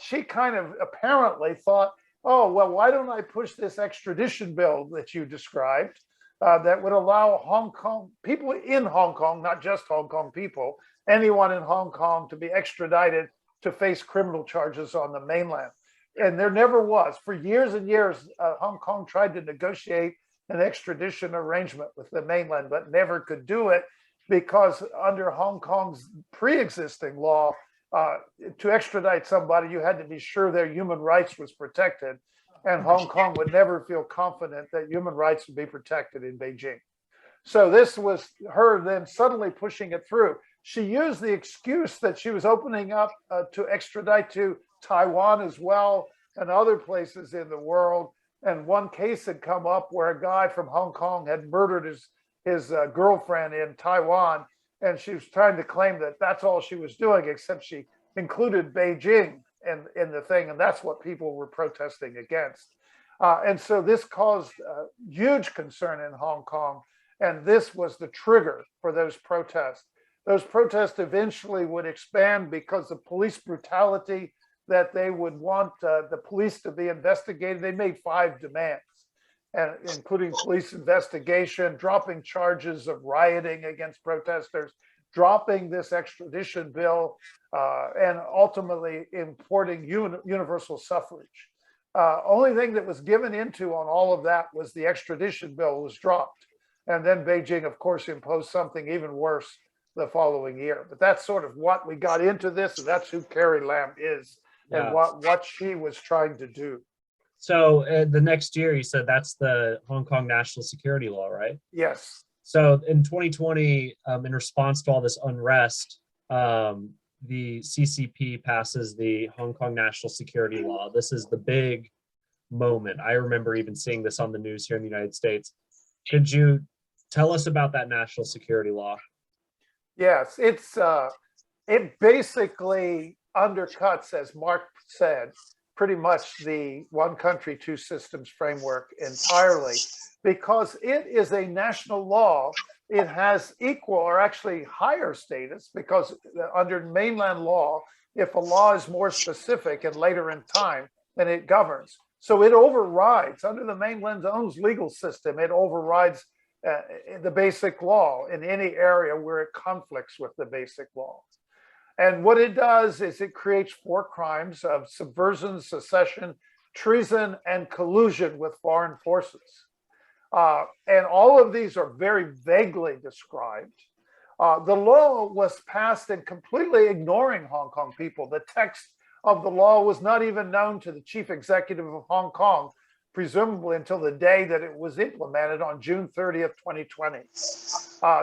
she kind of apparently thought, oh, well, why don't I push this extradition bill that you described that would allow Hong Kong, people in Hong Kong, not just Hong Kong people, anyone in Hong Kong to be extradited to face criminal charges on the mainland. And there never was. For years and years, Hong Kong tried to negotiate an extradition arrangement with the mainland, but never could do it because under Hong Kong's pre-existing law, to extradite somebody, you had to be sure their human rights was protected. And Hong Kong would never feel confident that human rights would be protected in Beijing. So this was her then suddenly pushing it through. She used the excuse that she was opening up to extradite to Taiwan as well and other places in the world. And one case had come up where a guy from Hong Kong had murdered his girlfriend in Taiwan. And she was trying to claim that that's all she was doing, except she included Beijing in the thing. And that's what people were protesting against. And so this caused huge concern in Hong Kong. And this was the trigger for those protests. Those protests eventually would expand because of police brutality, that they would want the police to be investigated. They made 5 demands, and including police investigation, dropping charges of rioting against protesters, dropping this extradition bill, and ultimately importing universal suffrage. Only thing that was given into on all of that was the extradition bill was dropped. And then Beijing, of course, imposed something even worse the following year. But that's sort of what we got into this, and that's who Carrie Lam is and what she was trying to do. So the next year, you said that's the Hong Kong national security law, right? Yes. So in 2020, in response to all this unrest, the CCP passes the Hong Kong national security law. This is the big moment. I remember even seeing this on the news here in the United States. Could you tell us about that national security law? Yes, it basically undercuts, as Mark said, pretty much the one country, 2 systems framework entirely, because it is a national law. It has equal or actually higher status, because under mainland law, if a law is more specific and later in time, and it governs. So it overrides, under the mainland's own legal system, it overrides the basic law in any area where it conflicts with the basic law. And what it does is it creates 4 crimes of subversion, secession, treason, and collusion with foreign forces. And all of these are very vaguely described. The law was passed in completely ignoring Hong Kong people. The text of the law was not even known to the chief executive of Hong Kong, presumably until the day that it was implemented on June 30th, 2020.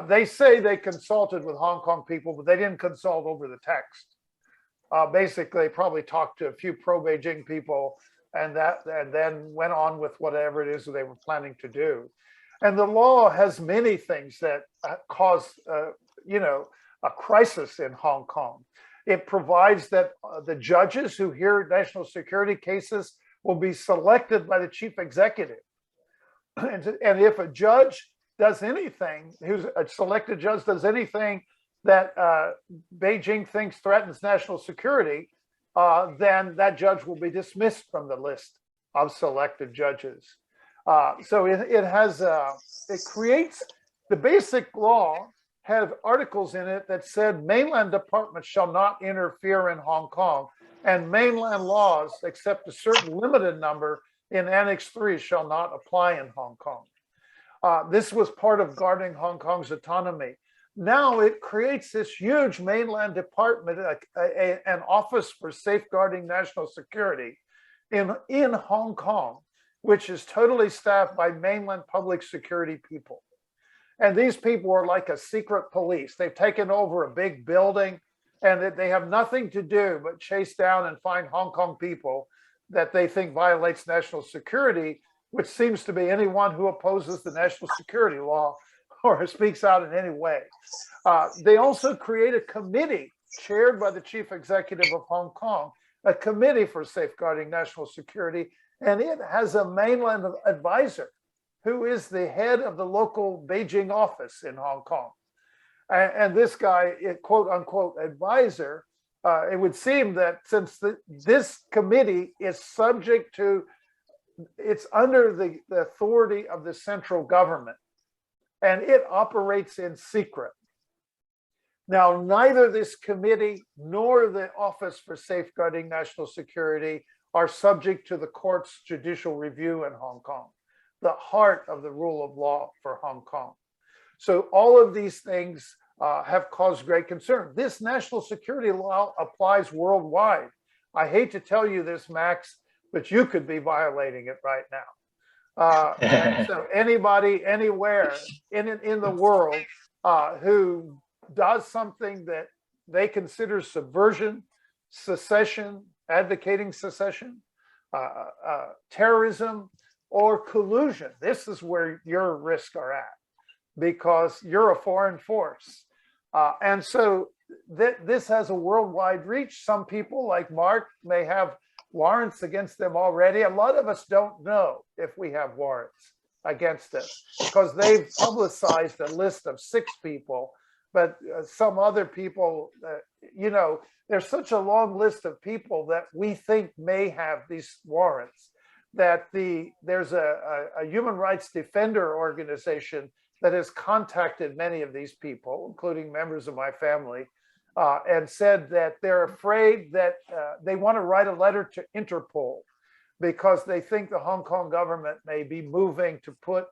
They say they consulted with Hong Kong people, but they didn't consult over the text. Basically, they probably talked to a few pro-Beijing people and then went on with whatever it is that they were planning to do. And the law has many things that cause, a crisis in Hong Kong. It provides that the judges who hear national security cases will be selected by the chief executive. And if a judge does anything, who's a selected judge does anything that Beijing thinks threatens national security, then that judge will be dismissed from the list of selected judges. So it creates, the basic law have articles in it that said mainland departments shall not interfere in Hong Kong, and mainland laws, except a certain limited number in Annex 3, shall not apply in Hong Kong. This was part of guarding Hong Kong's autonomy. Now it creates this huge mainland department, an office for safeguarding national security in Hong Kong, which is totally staffed by mainland public security people. And these people are like a secret police. They've taken over a big building, and they have nothing to do but chase down and find Hong Kong people that they think violates national security, which seems to be anyone who opposes the national security law or speaks out in any way. They also create a committee chaired by the chief executive of Hong Kong, a committee for safeguarding national security, and it has a mainland advisor who is the head of the local Beijing office in Hong Kong. And this guy, quote unquote advisor, it would seem that since this committee is subject to, it's under the authority of the central government, and it operates in secret. Now, neither this committee nor the Office for Safeguarding National Security are subject to the court's judicial review in Hong Kong, the heart of the rule of law for Hong Kong. So all of these things have caused great concern. This national security law applies worldwide. I hate to tell you this, Max, but you could be violating it right now. And so anybody, anywhere in the world who does something that they consider subversion, secession, advocating secession, terrorism, or collusion, this is where your risks are at, because you're a foreign force. And so this has a worldwide reach. Some people like Mark may have warrants against them already. A lot of us don't know if we have warrants against us because they've publicized a list of 6 people, but some other people, there's such a long list of people that we think may have these warrants that there's a human rights defender organization that has contacted many of these people, including members of my family, and said that they're afraid that they want to write a letter to Interpol because they think the Hong Kong government may be moving to put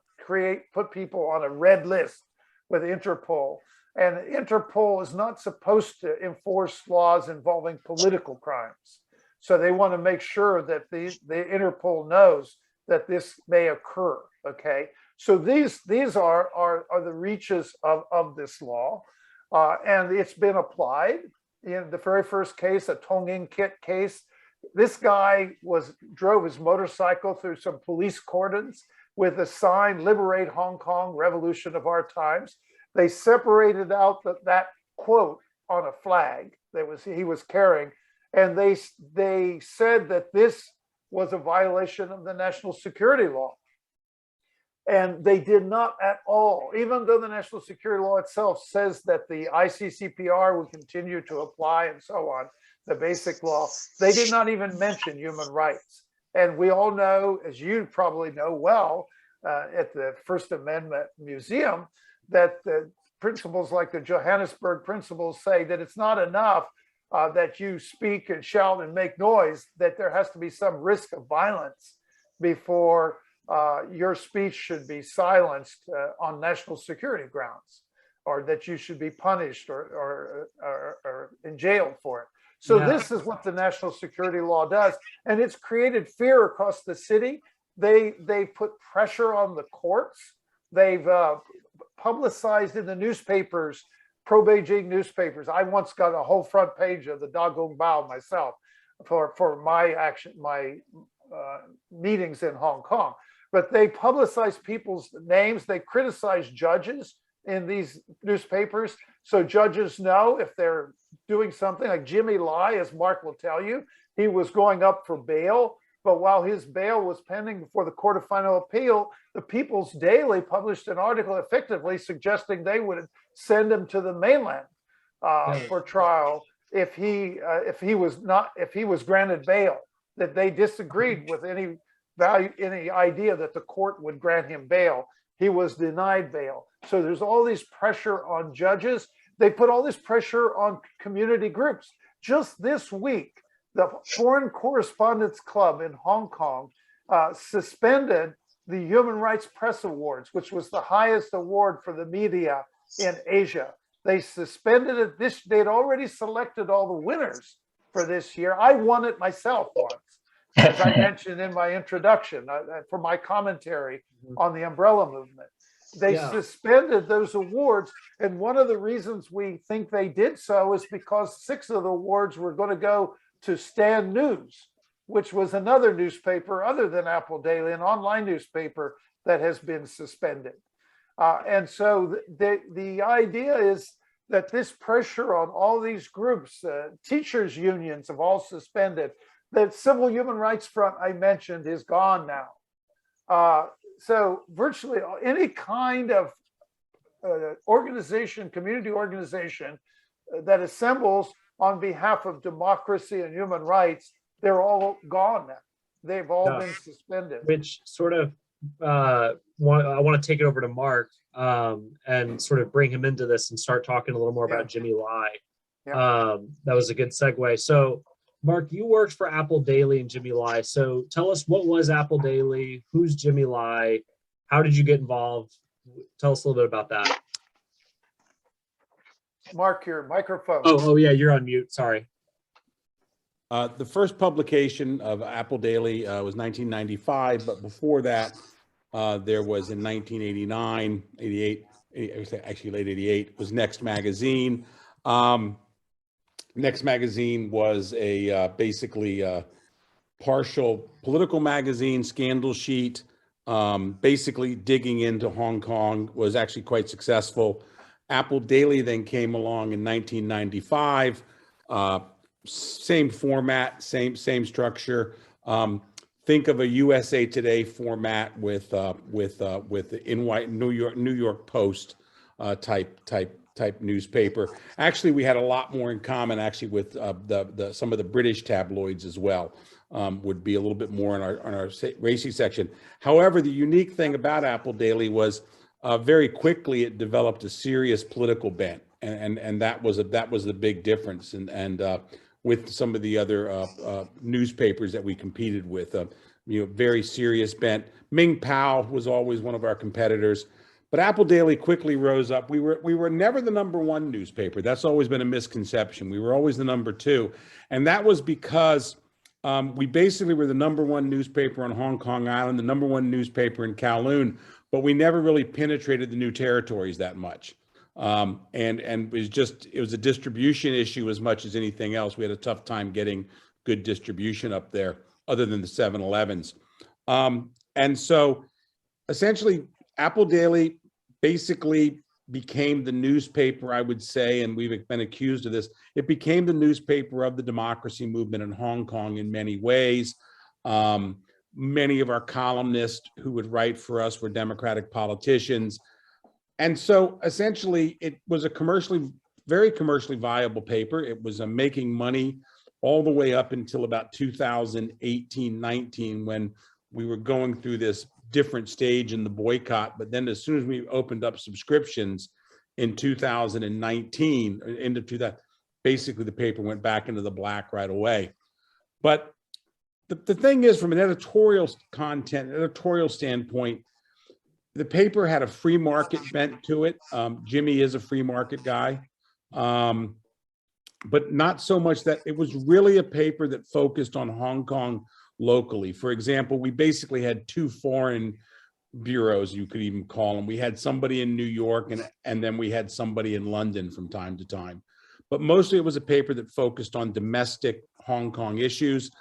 people on a red list with Interpol. And Interpol is not supposed to enforce laws involving political crimes. So they want to make sure that the Interpol knows that this may occur, okay? So these are the reaches of this law, and it's been applied. In the very first case, a Tong In Kit case, this guy drove his motorcycle through some police cordons with a sign, "Liberate Hong Kong, Revolution of Our Times." They separated out that quote on a flag that he was carrying, and they said that this was a violation of the national security law. And they did not at all, even though the national security law itself says that the ICCPR will continue to apply and so on, the basic law, they did not even mention human rights. And we all know, as you probably know well, at the First Amendment Museum, that the principles like the Johannesburg principles say that it's not enough that you speak and shout and make noise, that there has to be some risk of violence before your speech should be silenced on national security grounds, or that you should be punished or in jail for it. So this is what the national security law does. And it's created fear across the city. They put pressure on the courts. They've publicized in the newspapers, pro-Beijing newspapers. I once got a whole front page of the Dagong Bao myself for my meetings in Hong Kong. But they publicize people's names. They criticize judges in these newspapers, so judges know if they're doing something. Like Jimmy Lai, as Mark will tell you, he was going up for bail, but while his bail was pending before the Court of Final Appeal, the People's Daily published an article effectively suggesting they would send him to the mainland for trial if he was granted bail. That they disagreed with any idea that the court would grant him bail. He was denied bail. So there's all this pressure on judges. They put all this pressure on community groups. Just this week, the Foreign Correspondents Club in Hong Kong suspended the Human Rights Press Awards, which was the highest award for the media in Asia. They suspended it. They'd already selected all the winners for this year. I won it myself once, as I mentioned in my introduction, for my commentary on the umbrella movement. They suspended those awards. And one of the reasons we think they did so is because 6 of the awards were going to go to Stand News, which was another newspaper other than Apple Daily, an online newspaper that has been suspended. And so the idea is that this pressure on all these groups, teachers' unions have all suspended. That Civil Human Rights Front I mentioned is gone now. So virtually any kind of organization, community organization that assembles on behalf of democracy and human rights, they're all gone now. They've all been suspended. Which sort of, I want to take it over to Mark and sort of bring him into this and start talking a little more about Jimmy Lai. That was a good segue. So Mark, you worked for Apple Daily and Jimmy Lai. So tell us, what was Apple Daily? Who's Jimmy Lai? How did you get involved? Tell us a little bit about that. Mark, your microphone. Oh yeah, you're on mute. Sorry. The first publication of Apple Daily was 1995, but before that, there was in 1989, 88, actually late 88, was Next Magazine. Next Magazine was a basically a partial political magazine, scandal sheet, basically digging into Hong Kong, was actually quite successful. Apple Daily then came along in 1995, same format, same structure. Think of a USA Today format with the New York Post type newspaper. Actually, we had a lot more in common actually with some of the British tabloids as well. Would be a little bit more on our racy section. However, the unique thing about Apple Daily was very quickly it developed a serious political bent, and that was the big difference. And with some of the other newspapers that we competed with, very serious bent. Ming Pao was always one of our competitors. But Apple Daily quickly rose up. We were never the #1 newspaper. That's always been a misconception. We were always the #2. And that was because we basically were the #1 newspaper on Hong Kong Island, the #1 newspaper in Kowloon, but we never really penetrated the new territories that much. And it was a distribution issue as much as anything else. We had a tough time getting good distribution up there, other than the 7-Elevens. And so essentially, Apple Daily basically became the newspaper, I would say, and we've been accused of this, it became the newspaper of the democracy movement in Hong Kong in many ways. Many of our columnists who would write for us were Democratic politicians. And so essentially it was a very commercially viable paper. It was making money all the way up until about 2018, 19, when we were going through this different stage in the boycott. But then as soon as we opened up subscriptions in 2019, into 2000, basically the paper went back into the black right away. But the thing is, from an editorial standpoint, the paper had a free market bent to it. Jimmy is a free market guy, but not so much that it was really a paper that focused on Hong Kong locally. For example, we basically had two foreign bureaus, you could even call them. We had somebody in New York and then we had somebody in London from time to time. But mostly it was a paper that focused on domestic Hong Kong issues.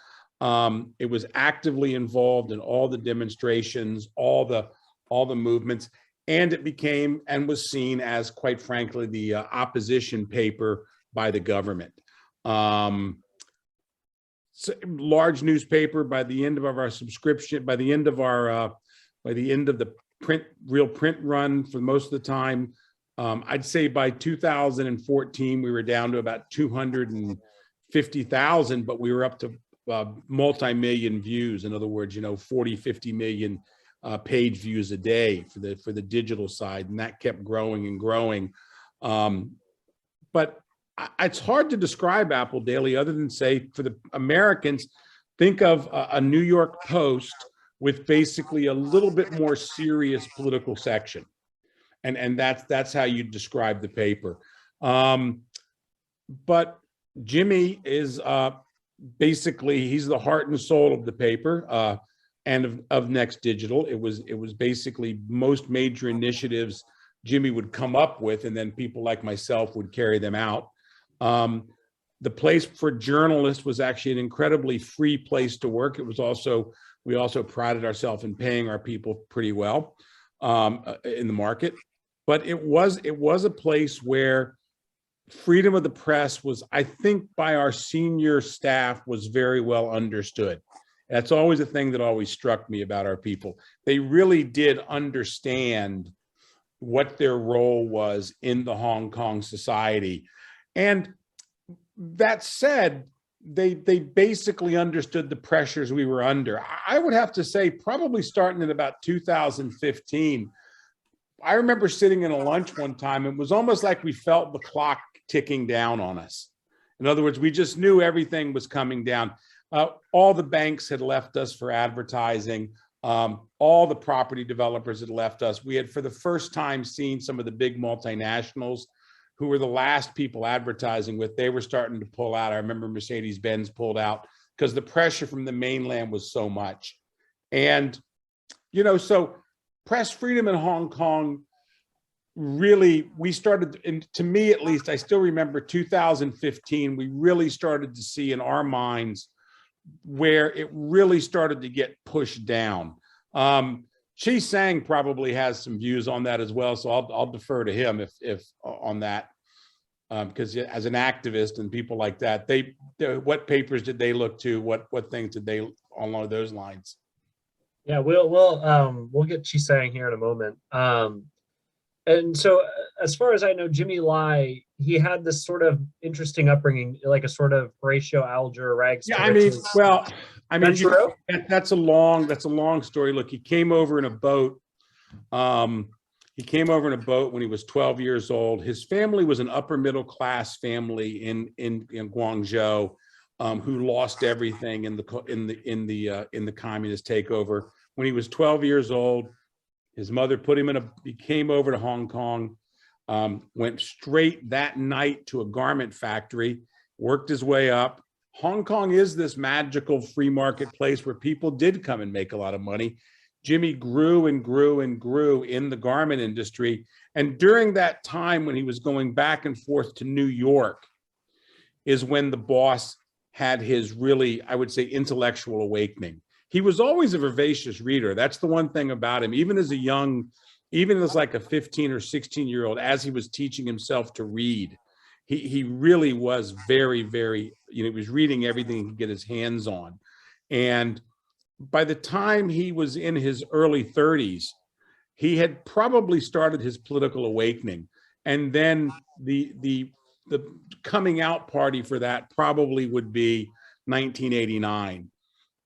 It was actively involved in all the demonstrations, all the movements, and it became and was seen as, quite frankly, the opposition paper by the government. So large newspaper. By the end of our subscription, by the end of the real print run, for most of the time, I'd say by 2014 we were down to about 250,000, but we were up to multi-million views. In other words, 40, 50 million page views a day for the digital side, and that kept growing and growing. But it's hard to describe Apple Daily other than say, for the Americans, think of a New York Post with basically a little bit more serious political section, and that's how you describe the paper. But Jimmy is basically, he's the heart and soul of the paper and of Next Digital. It was basically most major initiatives Jimmy would come up with, and then people like myself would carry them out. The place for journalists was actually an incredibly free place to work. It was also, we also prided ourselves in paying our people pretty well in the market. But it was a place where freedom of the press was, I think, by our senior staff, was very well understood. That's always a thing that always struck me about our people. They really did understand what their role was in the Hong Kong society. And that said, they basically understood the pressures we were under. I would have to say, probably starting in about 2015, I remember sitting in a lunch one time, it was almost like we felt the clock ticking down on us. In other words, we just knew everything was coming down. All the banks had left us for advertising. All the property developers had left us. We had, for the first time, seen some of the big multinationals who were the last people advertising with. They were starting to pull out. I remember Mercedes-Benz pulled out because the pressure from the mainland was so much. And, so press freedom in Hong Kong, really, we started, and to me at least, I still remember 2015, we really started to see in our minds where it really started to get pushed down. Chi-Sang probably has some views on that as well, so I'll defer to him if on that, because as an activist and people like that, what papers did they look to? What things did they along those lines? Yeah, we'll get Chi-Sang here in a moment. And so, as far as I know, Jimmy Lai, he had this sort of interesting upbringing, like a sort of Horatio Alger rags. Yeah, that's a long story. Look, he came over in a boat. He came over in a boat when he was 12 years old. His family was an upper middle class family in Guangzhou, who lost everything in the communist takeover. When he was 12 years old, his mother put him he came over to Hong Kong, went straight that night to a garment factory, worked his way up. Hong Kong is this magical free market place where people did come and make a lot of money. Jimmy grew and grew and grew in the garment industry. And during that time when he was going back and forth to New York is when the boss had his really, I would say, intellectual awakening. He was always a voracious reader. That's the one thing about him. Even as like a 15 or 16-year-old, as he was teaching himself to read, he really was very, very, he was reading everything he could get his hands on. And by the time he was in his early 30s, he had probably started his political awakening. And then the coming out party for that probably would be 1989.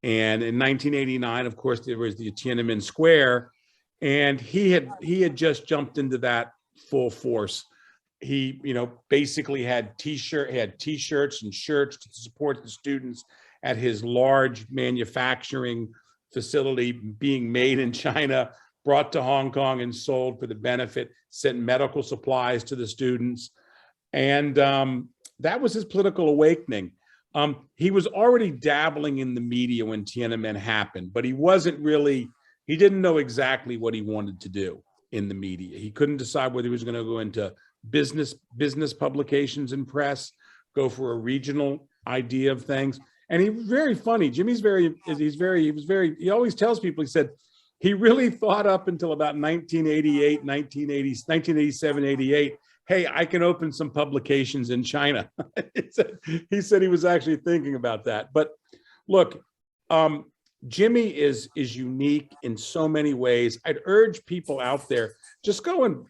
And in 1989, of course, there was the Tiananmen Square, and he had just jumped into that full force. He, basically had t-shirts and shirts to support the students at his large manufacturing facility being made in China, brought to Hong Kong and sold for the benefit, sent medical supplies to the students. And that was his political awakening. He was already dabbling in the media when Tiananmen happened, but he didn't know exactly what he wanted to do in the media. He couldn't decide whether he was going to go into business publications and press, go for a regional idea of things. And he's very funny. Jimmy's he always tells people, he said, he really thought up until about 1987, 88, hey, I can open some publications in China. He said he was actually thinking about that. But look, Jimmy is unique in so many ways. I'd urge people out there, just go and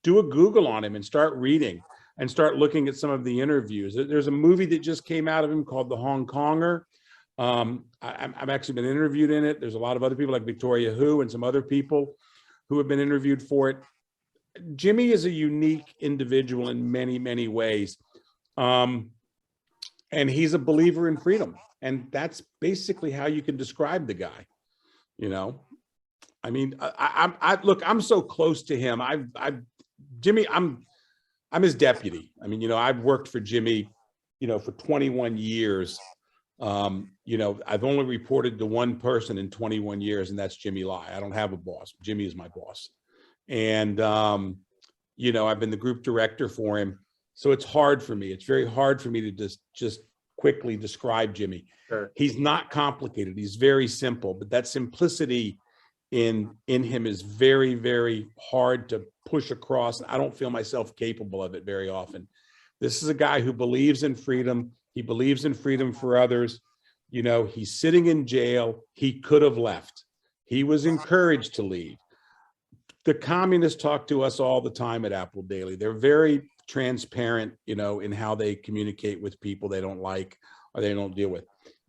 do a Google on him and start reading and start looking at some of the interviews. There's a movie that just came out of him called The Hong Konger. I've actually been interviewed in it. There's a lot of other people like Victoria Hu and some other people who have been interviewed for it. Jimmy is a unique individual in many, many ways. And he's a believer in freedom. And that's basically how you can describe the guy. I mean, look, I'm so close to him. Jimmy, I'm his deputy. I mean, I've worked for Jimmy, for 21 years. I've only reported to one person in 21 years, and that's Jimmy Lai. I don't have a boss. Jimmy is my boss. And, I've been the group director for him. So it's hard for me. It's very hard for me to just quickly describe Jimmy. Sure. He's not complicated. He's very simple, but that simplicity in him is very, very hard to push across. I don't feel myself capable of it very often. This is a guy who believes in freedom. He believes in freedom for others. He's sitting in jail. He could have left. He was encouraged to leave. The communists talk to us all the time at Apple Daily. They're very transparent, in how they communicate with people they don't like or they don't deal with.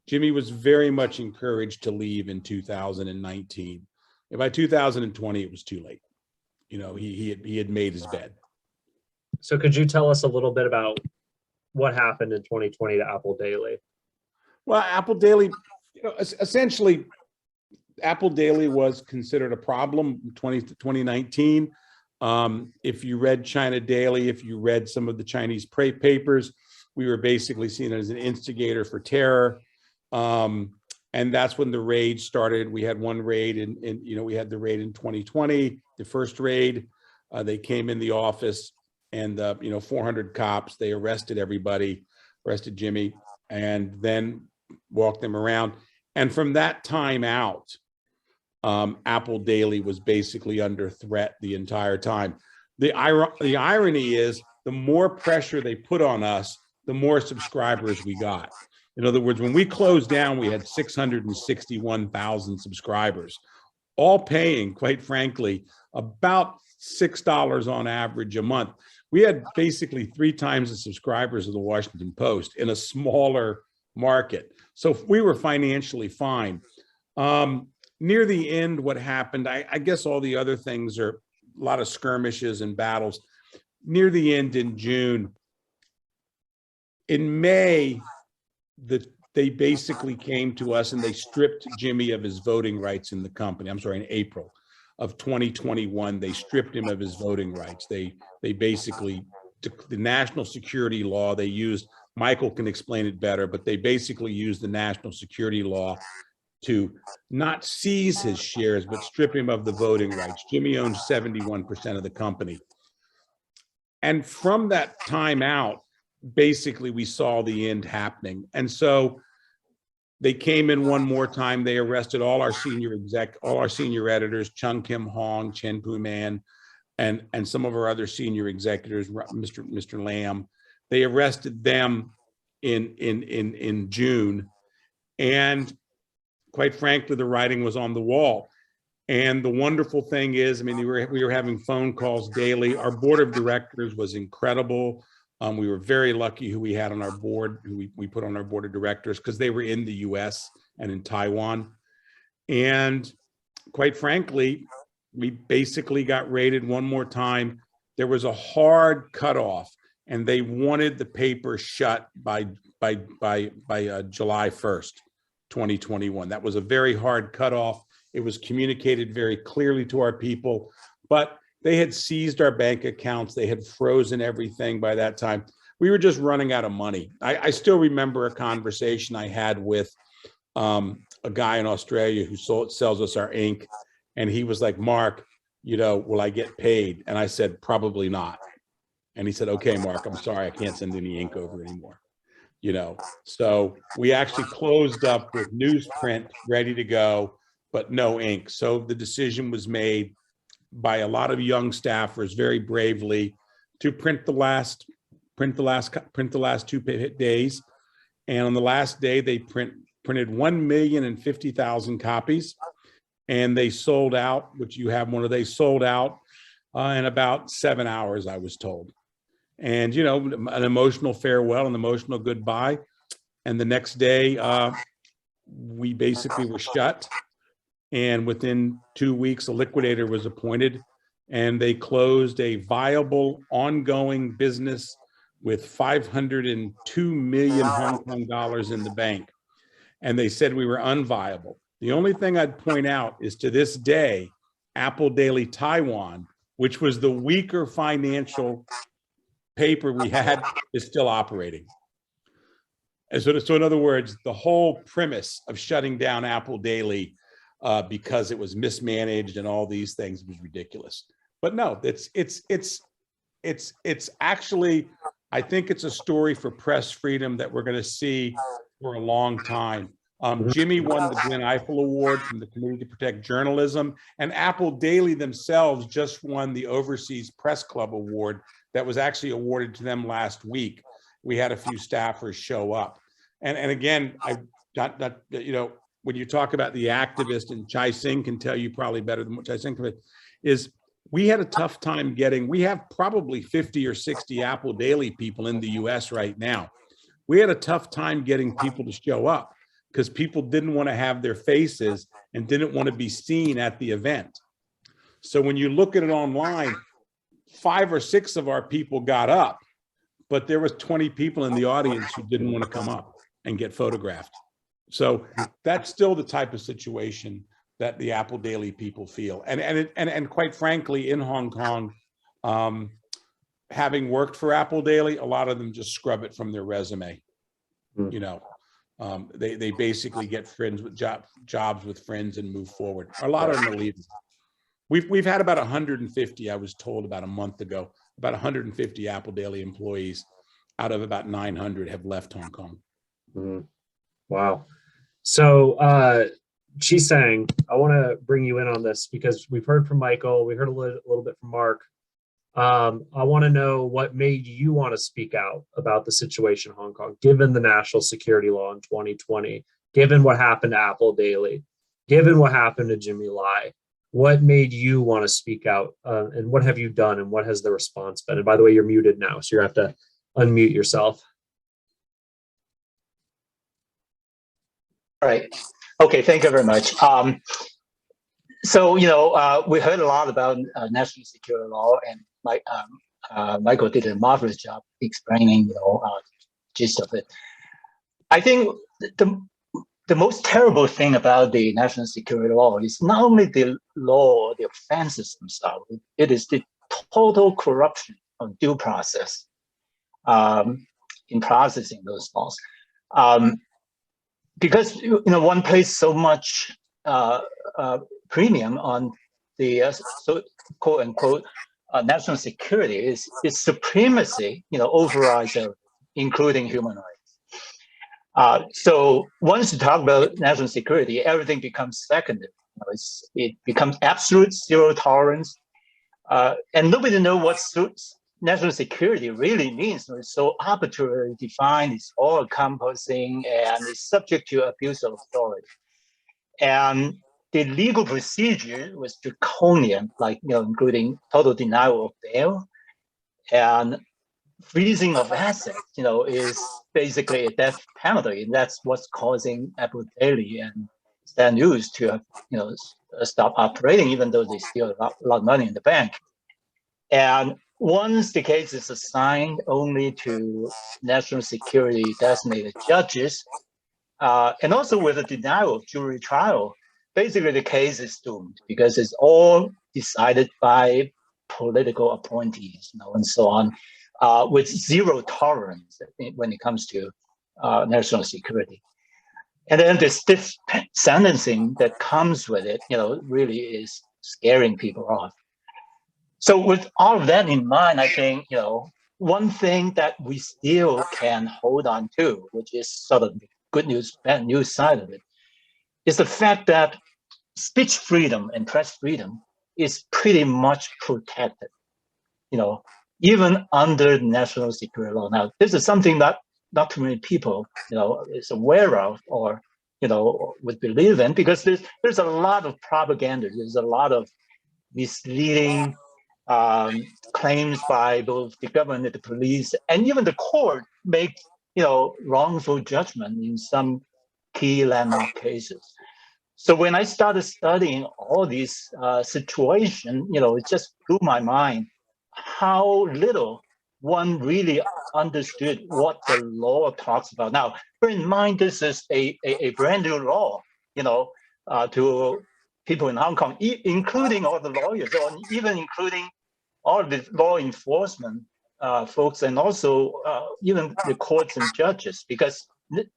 Jimmy was very much encouraged to leave in 2019. And by 2020, it was too late. He had made his bed. So could you tell us a little bit about what happened in 2020 to Apple Daily? Well, Apple Daily, essentially, Apple Daily was considered a problem in 2019. If you read China Daily, if you read some of the Chinese papers, we were basically seen as an instigator for terror. And that's when the raid started. We had one raid we had the raid in 2020, the first raid. They came in the office and, 400 cops, they arrested everybody, arrested Jimmy, and then walked them around. And from that time out, Apple Daily was basically under threat the entire time. The irony is, the more pressure they put on us, the more subscribers we got. In other words, when we closed down, we had 661,000 subscribers, all paying, quite frankly, about $6 on average a month. We had basically 3 times the subscribers of the Washington Post in a smaller market. So we were financially fine. Near the end, what happened, I guess all the other things are a lot of skirmishes and battles. Near the end in June, in May, they basically came to us and they stripped Jimmy of his voting rights in the company. I'm sorry, in April of 2021, they stripped him of his voting rights. They basically, the national security law they used, Michael can explain it better, but they basically used the national security law to not seize his shares, but strip him of the voting rights. Jimmy owns 71% of the company. And from that time out, basically we saw the end happening. And so they came in one more time. They arrested all our senior editors, Chung Kim Hong, Chen Pu Man, and some of our other senior executives, Mr. Lam. They arrested them in June. And quite frankly, the writing was on the wall. And the wonderful thing is, I mean, we were having phone calls daily. Our board of directors was incredible. We were very lucky who we had on our board, who we put on our board of directors, because they were in the US and in Taiwan. And quite frankly, we basically got raided one more time. There was a hard cutoff, and they wanted the paper shut by July 1st, 2021. That was a very hard cutoff. It was communicated very clearly to our people, but they had seized our bank accounts. They had frozen everything by that time. We were just running out of money. I still remember a conversation I had with a guy in Australia who sells us our ink. And he was like, Mark, you know, will I get paid? And I said, probably not. And he said, okay, Mark, I'm sorry, I can't send any ink over anymore. You know, so we actually closed up with newsprint ready to go, but no ink. So the decision was made by a lot of young staffers very bravely to print the last 2 days. And on the last day, they printed 1,050,000 copies. And they sold out, which you have one of, they sold out in about 7 hours, I was told. And, you know, an emotional farewell, an emotional goodbye. And the next day, we basically were shut. And within 2 weeks, a liquidator was appointed, and they closed a viable, ongoing business with 502 million Hong Kong dollars in the bank. And they said we were unviable. The only thing I'd point out is, to this day, Apple Daily Taiwan, which was the weaker financial paper we had, is still operating. And so in other words, the whole premise of shutting down Apple Daily because it was mismanaged and all these things was ridiculous. But no, it's actually, I think it's a story for press freedom that we're going to see for a long time. Jimmy won the Glenn Eiffel Award from the Committee to Protect Journalism, and Apple Daily themselves just won the Overseas Press Club Award that was actually awarded to them last week. We had a few staffers show up. And again, you know, when you talk about the activist, and Chi-Sang can tell you probably better than what Chi-Sang can, is we had a tough time getting, we have probably 50 or 60 Apple Daily people in the US right now. We had a tough time getting people to show up because people didn't want to have their faces and didn't want to be seen at the event. So when you look at it online, 5 or 6 of our people got up, but there was 20 people in the audience who didn't want to come up and get photographed. So that's still the type of situation that the Apple Daily people feel. And quite frankly, in Hong Kong, having worked for Apple Daily, a lot of them just scrub it from their resume. You know, they basically get friends with jobs with friends and move forward. A lot of them are leaving. We've had about 150, I was told about a month ago, about 150 Apple Daily employees out of about 900 have left Hong Kong. Wow. So Chi-Sang, I want to bring you in on this because we've heard from Michael, we heard a little bit from Mark. I want to know what made you want to speak out about the situation in Hong Kong, given the national security law in 2020, given what happened to Apple Daily, given what happened to Jimmy Lai. What made you want to speak out, and what have you done, and what has the response been? And by the way, you're muted now, so you have to unmute yourself. All right. Okay, thank you very much. So, you know, we heard a lot about national security law, and Michael did a marvelous job explaining, you know, gist of it. I think the most terrible thing about the national security law is not only the law, the offenses themselves, it is the total corruption of due process in processing those laws. Because, you know, one places so much premium on the so quote unquote national security, is supremacy, you know, overrides everything, including human rights. So once you talk about national security, everything becomes secondary. You know, it becomes absolute zero tolerance, and nobody knows what national security really means. You know, it's so arbitrarily defined, it's all encompassing, and it's subject to abuse of authority. And the legal procedure was draconian, like, you know, including total denial of bail and freezing of assets, is basically a death penalty, and that's what's causing Apple Daily and Stand News to, stop operating, even though they still have a lot of money in the bank. And once the case is assigned only to national security designated judges, and also with a denial of jury trial, basically the case is doomed because it's all decided by political appointees, and so on, with zero tolerance when it comes to national security. And then the stiff sentencing that comes with it, really is scaring people off. So with all of that in mind, I think, one thing that we still can hold on to, which is sort of the good news, bad news side of it, is the fact that speech freedom and press freedom is pretty much protected, even under national security law. Now, this is something that not too many people, is aware of or, would believe in, because there's a lot of propaganda. There's a lot of misleading claims by both the government, the police, and even the court make, wrongful judgment in some key landmark cases. So when I started studying all these situations, it just blew my mind how little one really understood what the law talks about. Now, bear in mind, this is a brand new law, to people in Hong Kong, including all the lawyers, or even including all the law enforcement folks, and also even the courts and judges, because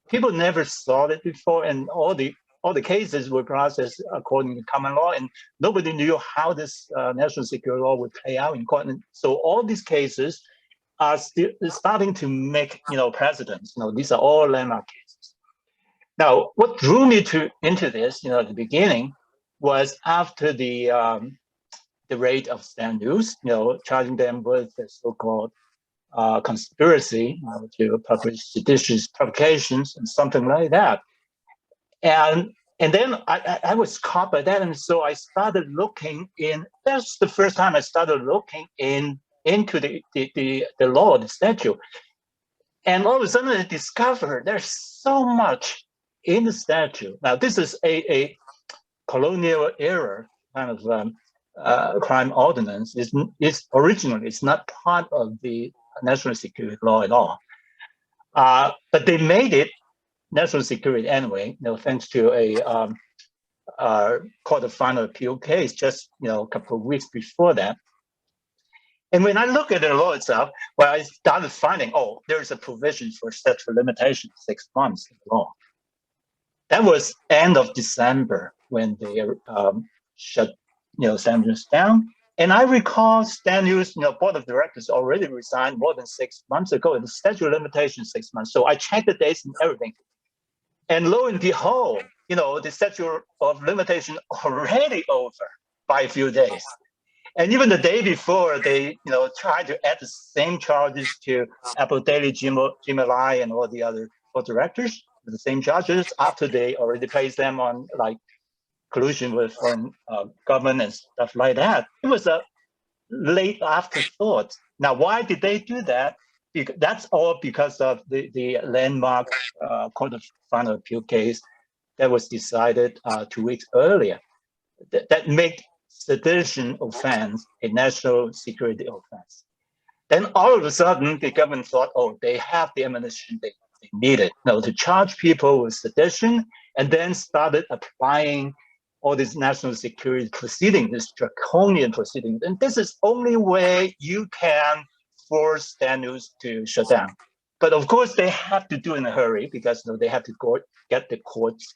people never saw it before, and all the cases were processed according to common law, and nobody knew how this national security law would play out in court. And so all these cases are still starting to make, precedents. These are all landmark cases. Now, what drew me into this, at the beginning, was after the raid of Stand News, charging them with the so-called conspiracy to publish seditious publications and something like that. And then I was caught by that, and so I started looking in. That's the first time I started looking into the law, the statute, and all of a sudden I discovered there's so much in the statute. Now, this is a colonial era kind of crime ordinance. It's originally it's not part of the national security law at all, but they made it national security anyway, thanks to a court of final appeal case just, a couple of weeks before that. And when I look at the law itself, well, I started finding, there's a provision for statute of limitation, 6 months in the law. That was end of December when they shut, Stand News down. And I recall Stand News, board of directors already resigned more than 6 months ago. The statute of limitation 6 months. So I checked the dates and everything. And lo and behold, the statute of limitation already over by a few days. And even the day before, they, tried to add the same charges to Apple Daily, Jimmy Lai, and all the other board directors, the same charges, after they already placed them on collusion with foreign government and stuff like that. It was a late afterthought. Now, why did they do that? That's all because of the landmark court of final appeal case that was decided 2 weeks earlier that made sedition offense a national security offense. Then all of a sudden, the government thought, they have the ammunition they needed to charge people with sedition, and then started applying all these national security proceedings, this draconian proceedings. And this is only way you can force Stand News to shut down. But of course, they have to do it in a hurry because they have to go get the court's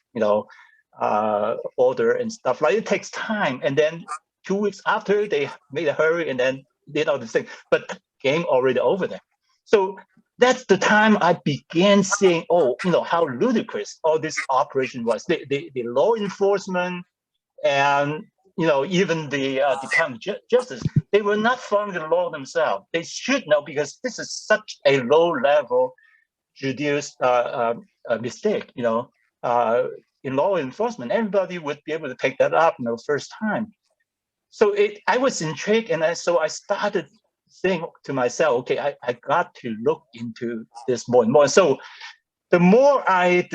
order and stuff like it takes time. And then 2 weeks after, they made a hurry and then did all the thing. But game already over there. So that's the time I began seeing, how ludicrous all this operation was. The law enforcement and even the Department of Justice, they were not following the law themselves. They should know, because this is such a low-level judicial mistake. In law enforcement, everybody would be able to pick that up first time. So I was intrigued, and so I started saying to myself, okay, I got to look into this more and more. So the more I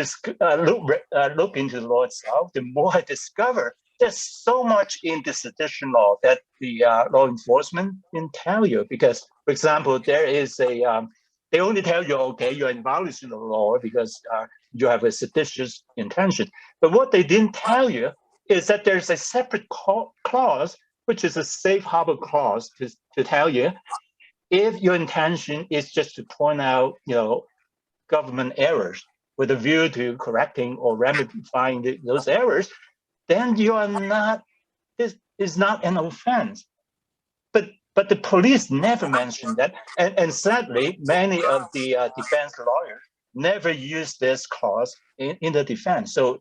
look into the law itself, the more I discover there's so much in the sedition law that the law enforcement didn't tell you. Because, for example, there is they only tell you, okay, you're in violation of the law because you have a seditious intention. But what they didn't tell you is that there's a separate clause, which is a safe harbor clause, to tell you if your intention is just to point out, government errors with a view to correcting or remedifying those errors, then you are not. This is not an offense. But the police never mentioned that, and sadly, many of the defense lawyers never used this clause in the defense. So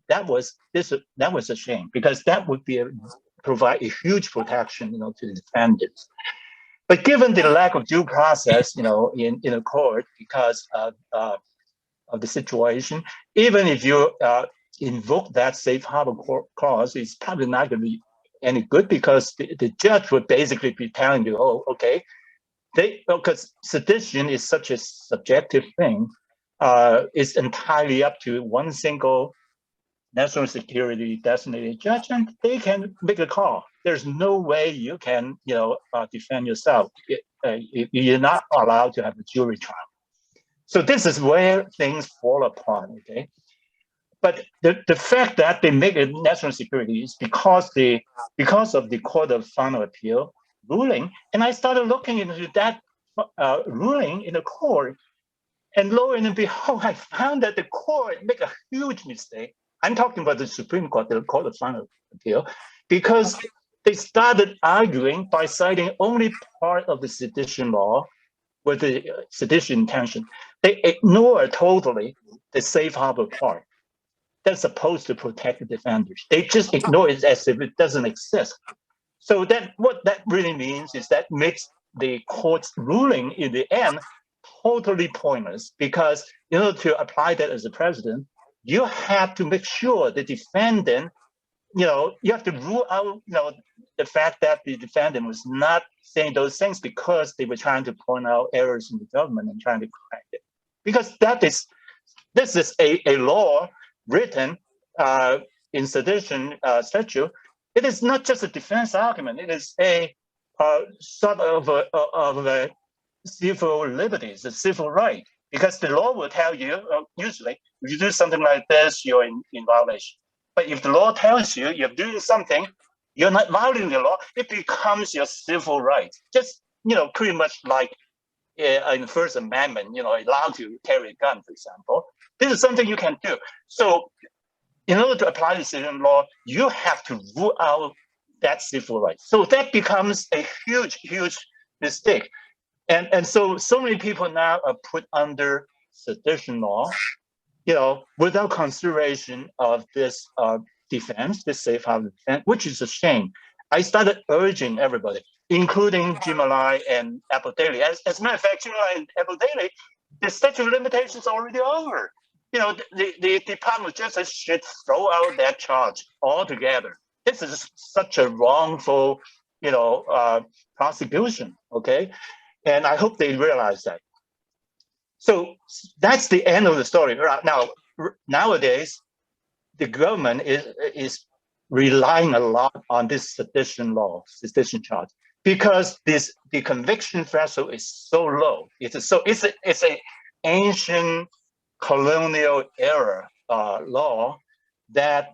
that was a shame, because that would provide a huge protection, to the defendants. But given the lack of due process, in a court because of the situation, even if you invoke that safe harbor clause, it's probably not going to be any good, because the judge would basically be telling you, oh, okay, because sedition is such a subjective thing, it's entirely up to one single national security designated judge, and they can make a call. There's no way you can, defend yourself. You're not allowed to have a jury trial. So this is where things fall apart, okay? But the fact that they make it national security is because of the Court of Final Appeal ruling. And I started looking into that ruling in the court, and lo and behold, I found that the court made a huge mistake. I'm talking about the Supreme Court, the Court of Final Appeal, because they started arguing by citing only part of the sedition law with the sedition intention. They ignore totally the safe harbor part that's supposed to protect the defenders. They just ignore it as if it doesn't exist. So what that really means is that makes the court's ruling in the end totally pointless, because in order to apply that as a precedent, you have to make sure the defendant, you have to rule out, the fact that the defendant was not saying those things because they were trying to point out errors in the government and trying to correct it. Because this is a law written in sedition statute. It is not just a defense argument. It is a sort of a civil liberties, a civil right. Because the law will tell you, usually, if you do something like this, you're in violation. But if the law tells you you're doing something, you're not violating the law, it becomes your civil right. Just, pretty much like in the First Amendment, allowed to carry a gun, for example. This is something you can do. So in order to apply the sedition law, you have to rule out that civil right. So that becomes a huge, huge mistake. And so many people now are put under sedition law, without consideration of this defense, this safe harbor defense, which is a shame. I started urging everybody, including Jimmy Lai and Apple Daily. As a matter of fact, Jimmy Lai and Apple Daily, the statute of limitations is already over. The Department of Justice should throw out that charge altogether. This is such a wrongful, prosecution, okay? And I hope they realize that. So that's the end of the story. Now, nowadays, the government is relying a lot on this sedition law, sedition charge, because the conviction threshold is so low. It's an ancient colonial era law that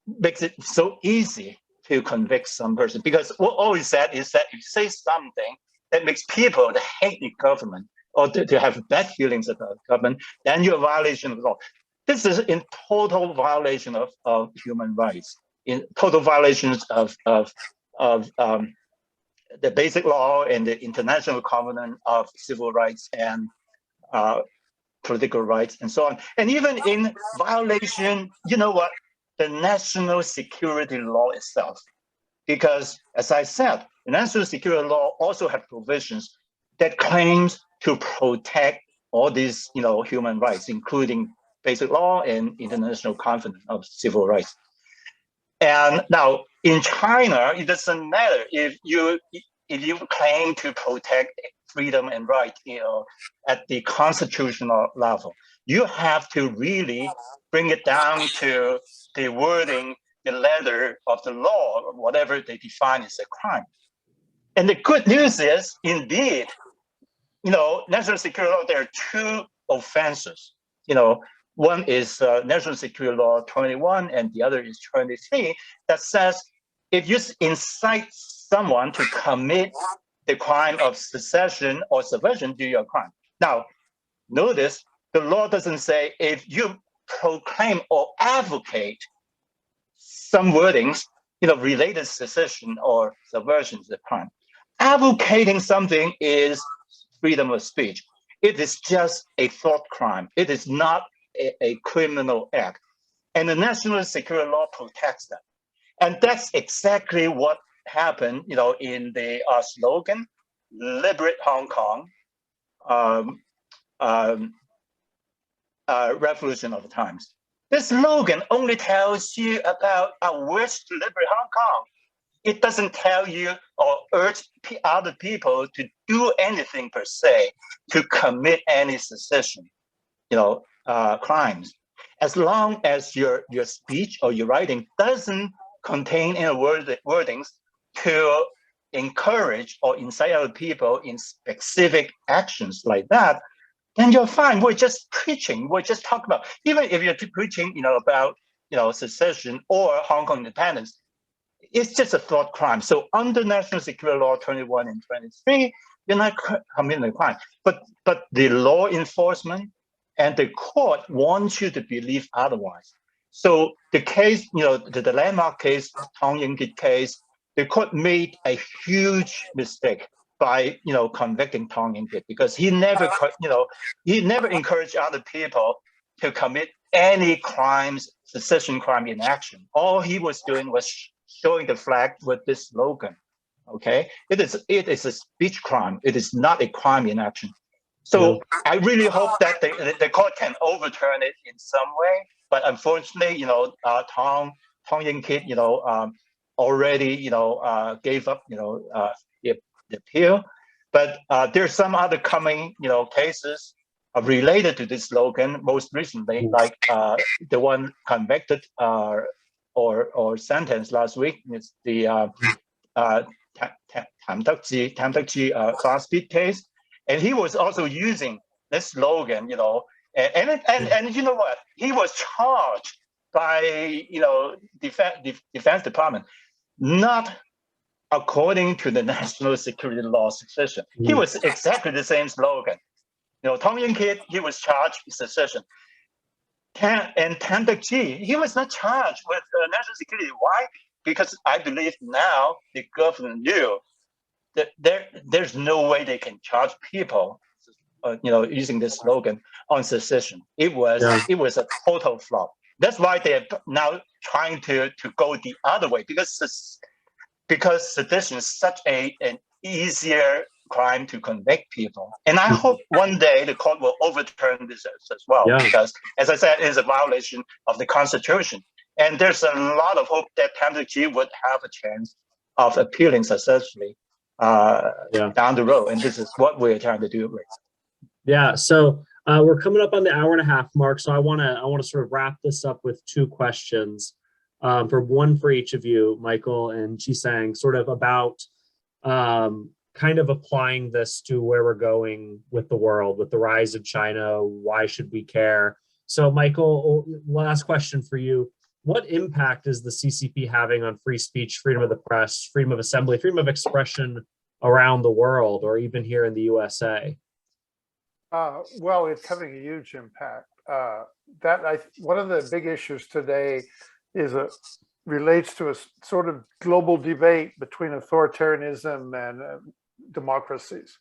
makes it so easy to convict some person. Because what always said is that if you say something that makes people to hate the government or to have bad feelings about the government, then you're a violation of the law. This is in total violation of human rights, in total violations of the basic law and the international covenant of civil rights and political rights and so on. And even in violation, the national security law itself. Because as I said, the national security law also have provisions that claims to protect all these, human rights, including basic law and international covenant of civil rights. And now in China, it doesn't matter if if you claim to protect freedom and right, at the constitutional level, you have to really bring it down to the wording, the letter of the law, or whatever they define as a crime. And the good news is, indeed, national security law, there are two offenses. One is National Security Law 21, and the other is 23, that says if you incite someone to commit the crime of secession or subversion, do your crime. Now, notice the law doesn't say if you proclaim or advocate some wordings, related to secession or subversion is a crime. Advocating something is freedom of speech. It is just a thought crime. It is not a criminal act. And the national security law protects that. And that's exactly what happened, in the slogan, Liberate Hong Kong, Revolution of the Times. This slogan only tells you about our wish to liberate Hong Kong. It doesn't tell you or urge other people to do anything per se, to commit any secession, crimes. As long as your speech or your writing doesn't contain any wordings to encourage or incite other people in specific actions like that, then you're fine. We're just preaching. We're just talking about, even if you're preaching, about, secession or Hong Kong independence, it's just a thought crime. So under National Security Law 21 and 23, you're not committing a crime. But the law enforcement and the court wants you to believe otherwise. So the case, the landmark case, Tong Yin-kit case, the court made a huge mistake by, convicting Tong Yin-kit, because he never encouraged other people to commit any crimes, secession crime in action. All he was doing was showing the flag with this slogan. Okay, it is a speech crime. It is not a crime in action. So I really hope that the court can overturn it in some way. But unfortunately, Tong Yin-kit, already, gave up, the appeal. But there's some other coming, cases related to this slogan. Most recently, like the one convicted or sentenced last week is the Tam Tek-ji class speed case. And he was also using this slogan, and you know what? He was charged by, Defense Department, not according to the national security law secession. He was exactly the same slogan. Tong Yin-kit, he was charged with secession. And Tam Tek-ji, he was not charged with national security. Why? Because I believe now the government knew that there's no way they can charge people, using this slogan on secession. It was a total flop. That's why they're now trying to go the other way, because sedition is such an easier crime to convict people. And I hope one day the court will overturn this as well, because, as I said, it is a violation of the Constitution. And there's a lot of hope that Tam Tek-ji would have a chance of appealing successfully down the road. And this is what we're trying to do. Yeah, so we're coming up on the hour and a half mark. So I want to sort of wrap this up with two questions, for each of you, Michael and Chi-Sang, sort of about kind of applying this to where we're going with the world, with the rise of China. Why should we care? So Michael, last question for you. What impact is the CCP having on free speech, freedom of the press, freedom of assembly, freedom of expression around the world, or even here in the USA? Well, it's having a huge impact. One of the big issues today relates to a sort of global debate between authoritarianism and democracies.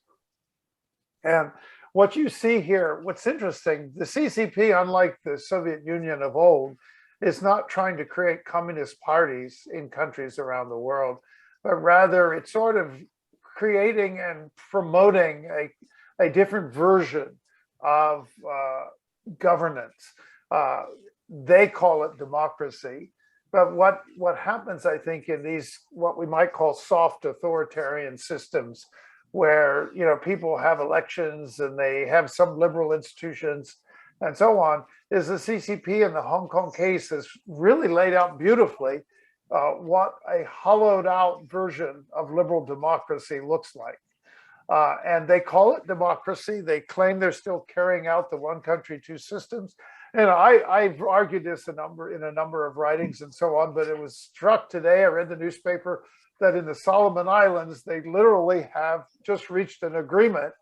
And what you see here, what's interesting, the CCP, unlike the Soviet Union of old, is not trying to create communist parties in countries around the world, but rather it's sort of creating and promoting a different version of governance. They call it democracy. But what happens, I think, in these what we might call soft authoritarian systems, where people have elections and they have some liberal institutions and so on, is the CCP in the Hong Kong case has really laid out beautifully what a hollowed out version of liberal democracy looks like. And they call it democracy. They claim they're still carrying out the one country, two systems. And I've argued this in a number of writings and so on, but it was struck today. I read the newspaper that in the Solomon Islands, they literally have just reached an agreement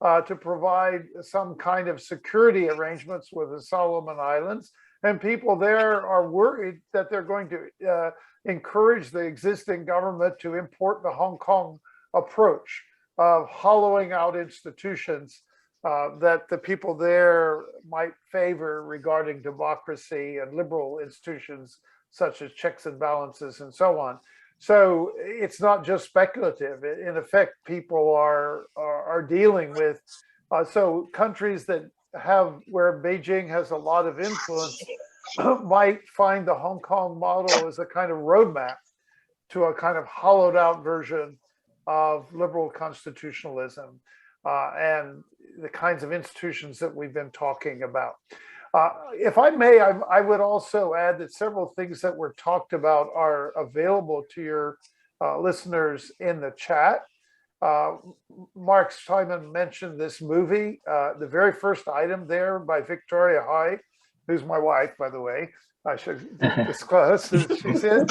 to provide some kind of security arrangements with the Solomon Islands. And people there are worried that they're going to encourage the existing government to import the Hong Kong approach of hollowing out institutions that the people there might favor regarding democracy and liberal institutions such as checks and balances and so on. So it's not just speculative. In effect, people are dealing with so countries that have where Beijing has a lot of influence might find the Hong Kong model as a kind of roadmap to a kind of hollowed out version of liberal constitutionalism and the kinds of institutions that we've been talking about. If I may, I would also add that several things that were talked about are available to your listeners in the chat. Mark Simon mentioned this movie. The very first item there by Victoria Hai, who's my wife, by the way, I should disclose. She's in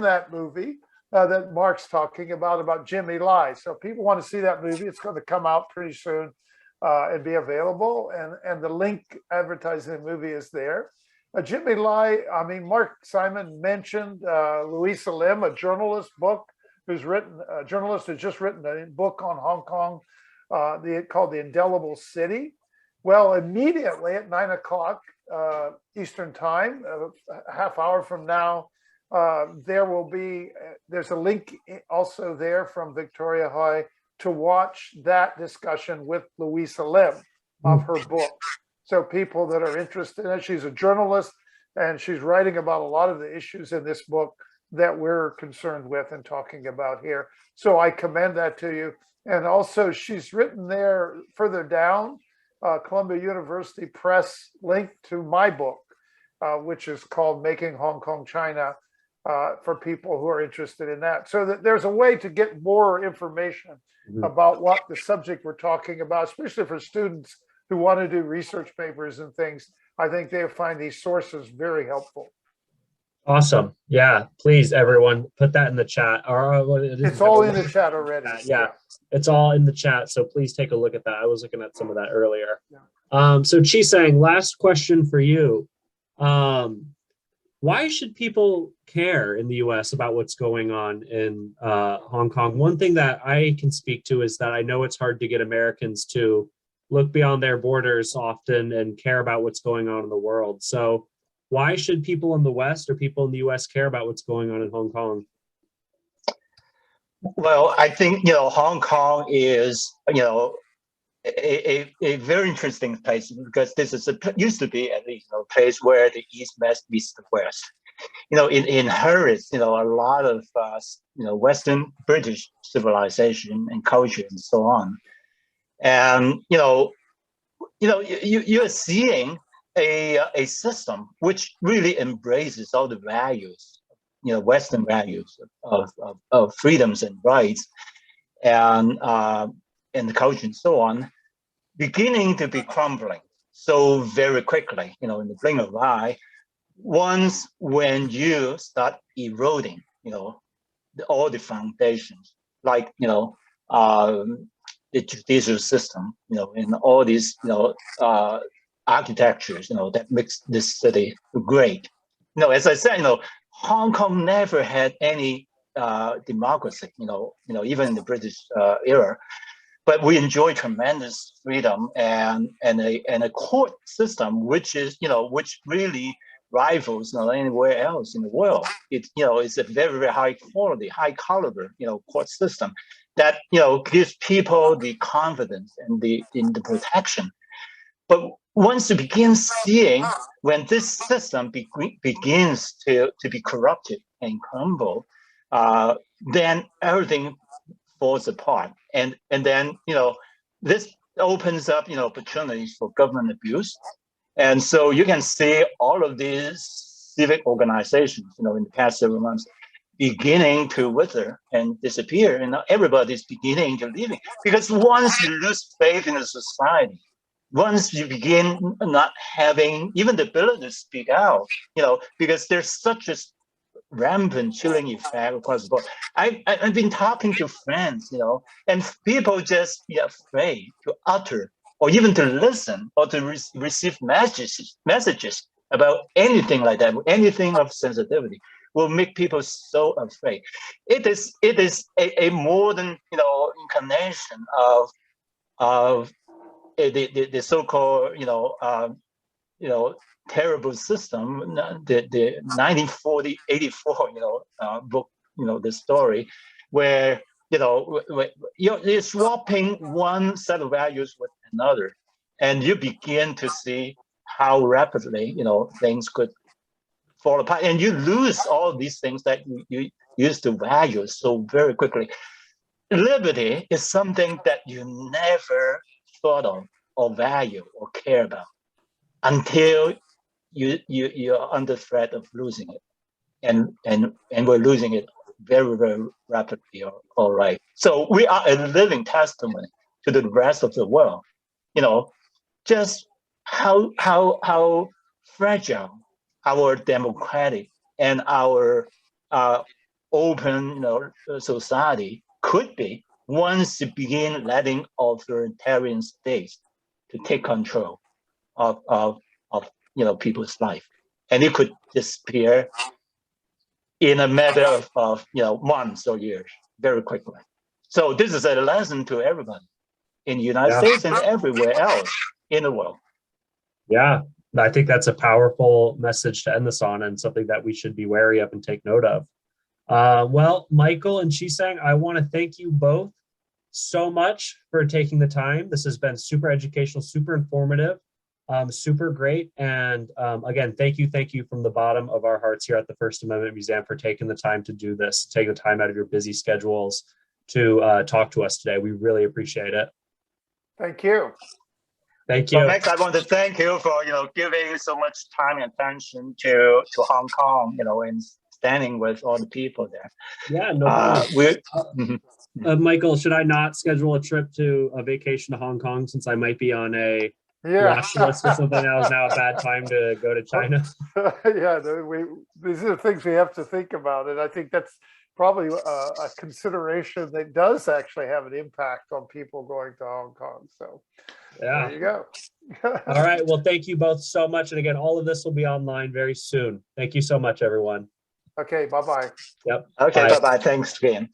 that movie that Mark's talking about Jimmy Lai. So if people want to see that movie, it's going to come out pretty soon and be available. And the link advertising the movie is there. Jimmy Lai, Mark Simon mentioned Louisa Lim, a journalist who's just written a book on Hong Kong called The Indelible City. Well, immediately at 9 o'clock Eastern time, a half hour from now, there's a link also there from Victoria Hai to watch that discussion with Louisa Lim of her book. So people that are interested in it, she's a journalist and she's writing about a lot of the issues in this book that we're concerned with and talking about here. So I commend that to you. And also she's written there further down, Columbia University Press link to my book, which is called Making Hong Kong China, for people who are interested in that. So that there's a way to get more information about what the subject we're talking about, especially for students who want to do research papers and things. I think they find these sources very helpful. Awesome. Yeah, please, everyone, put that in the chat. It's all in the chat already. Yeah, it's all in the chat. So please take a look at that. I was looking at some of that earlier. Yeah. So Chi-Sang, last question for you. Why should people care in the US about what's going on in Hong Kong? One thing that I can speak to is that I know it's hard to get Americans to look beyond their borders often and care about what's going on in the world. So why should people in the West or people in the US care about what's going on in Hong Kong? Well, I think, Hong Kong is, a very interesting place because this is used to be at least a place where the East meets the West. It inherits, a lot of, Western British civilization and culture and so on. And, you're seeing a system which really embraces all the values, Western values of freedoms and rights and the culture and so on, beginning to be crumbling so very quickly, in the blink of an eye. Once when you start eroding, all the foundations, like, the judicial system, and all these, architectures, that makes this city great. As I said, Hong Kong never had any democracy, even in the British era, but we enjoy tremendous freedom and a court system which is, which really rivals anywhere else in the world. It's a very, very high quality, high caliber, court system that gives people the confidence and in the protection. But once you begin seeing when this system begins to be corrupted and crumble, then everything falls apart. And then, this opens up, opportunities for government abuse. And so you can see all of these civic organizations, in the past several months, beginning to wither and disappear. And everybody's beginning to leave it. Because once you lose faith in a society, once you begin not having even the ability to speak out, because there's such a rampant chilling effect across the board. I've been talking to friends, and people just be afraid to utter or even to listen or to receive messages about anything like that, anything of sensitivity will make people so afraid. It is a modern, incarnation of the so-called, terrible system, the 1984, book, the story, where, you're swapping one set of values with another, and you begin to see how rapidly, things could fall apart, and you lose all these things that you used to value so very quickly. Liberty is something that you never thought of or value or care about until you're under threat of losing it, and we're losing it very, very rapidly. All right, so we are a living testament to the rest of the world, just how fragile our democratic and our open, society could be once you begin letting authoritarian states to take control of people's life, and it could disappear in a matter of months or years very quickly. So this is a lesson to everybody in the United States and everywhere else in the world. Yeah, I think that's a powerful message to end this on, and something that we should be wary of and take note of. Well, Michael and Chi-Sang, I want to thank you both so much for taking the time. This has been super educational, super informative, super great. And again, thank you from the bottom of our hearts here at the First Amendment Museum for taking the time to do this, taking the time out of your busy schedules to talk to us today. We really appreciate it. Thank you. Thank you. So next, I want to thank you for giving so much time and attention to Hong Kong, and standing with all the people there. Yeah, no problem. Michael, should I not schedule a trip to a vacation to Hong Kong since I might be on a watch list or something? That was now a bad time to go to China. Yeah, these are the things we have to think about, and I think that's probably a consideration that does actually have an impact on people going to Hong Kong. So yeah, there you go. All right. Well, thank you both so much. And again, all of this will be online very soon. Thank you so much, everyone. Okay, bye-bye. Yep. Okay, bye-bye. Thanks again.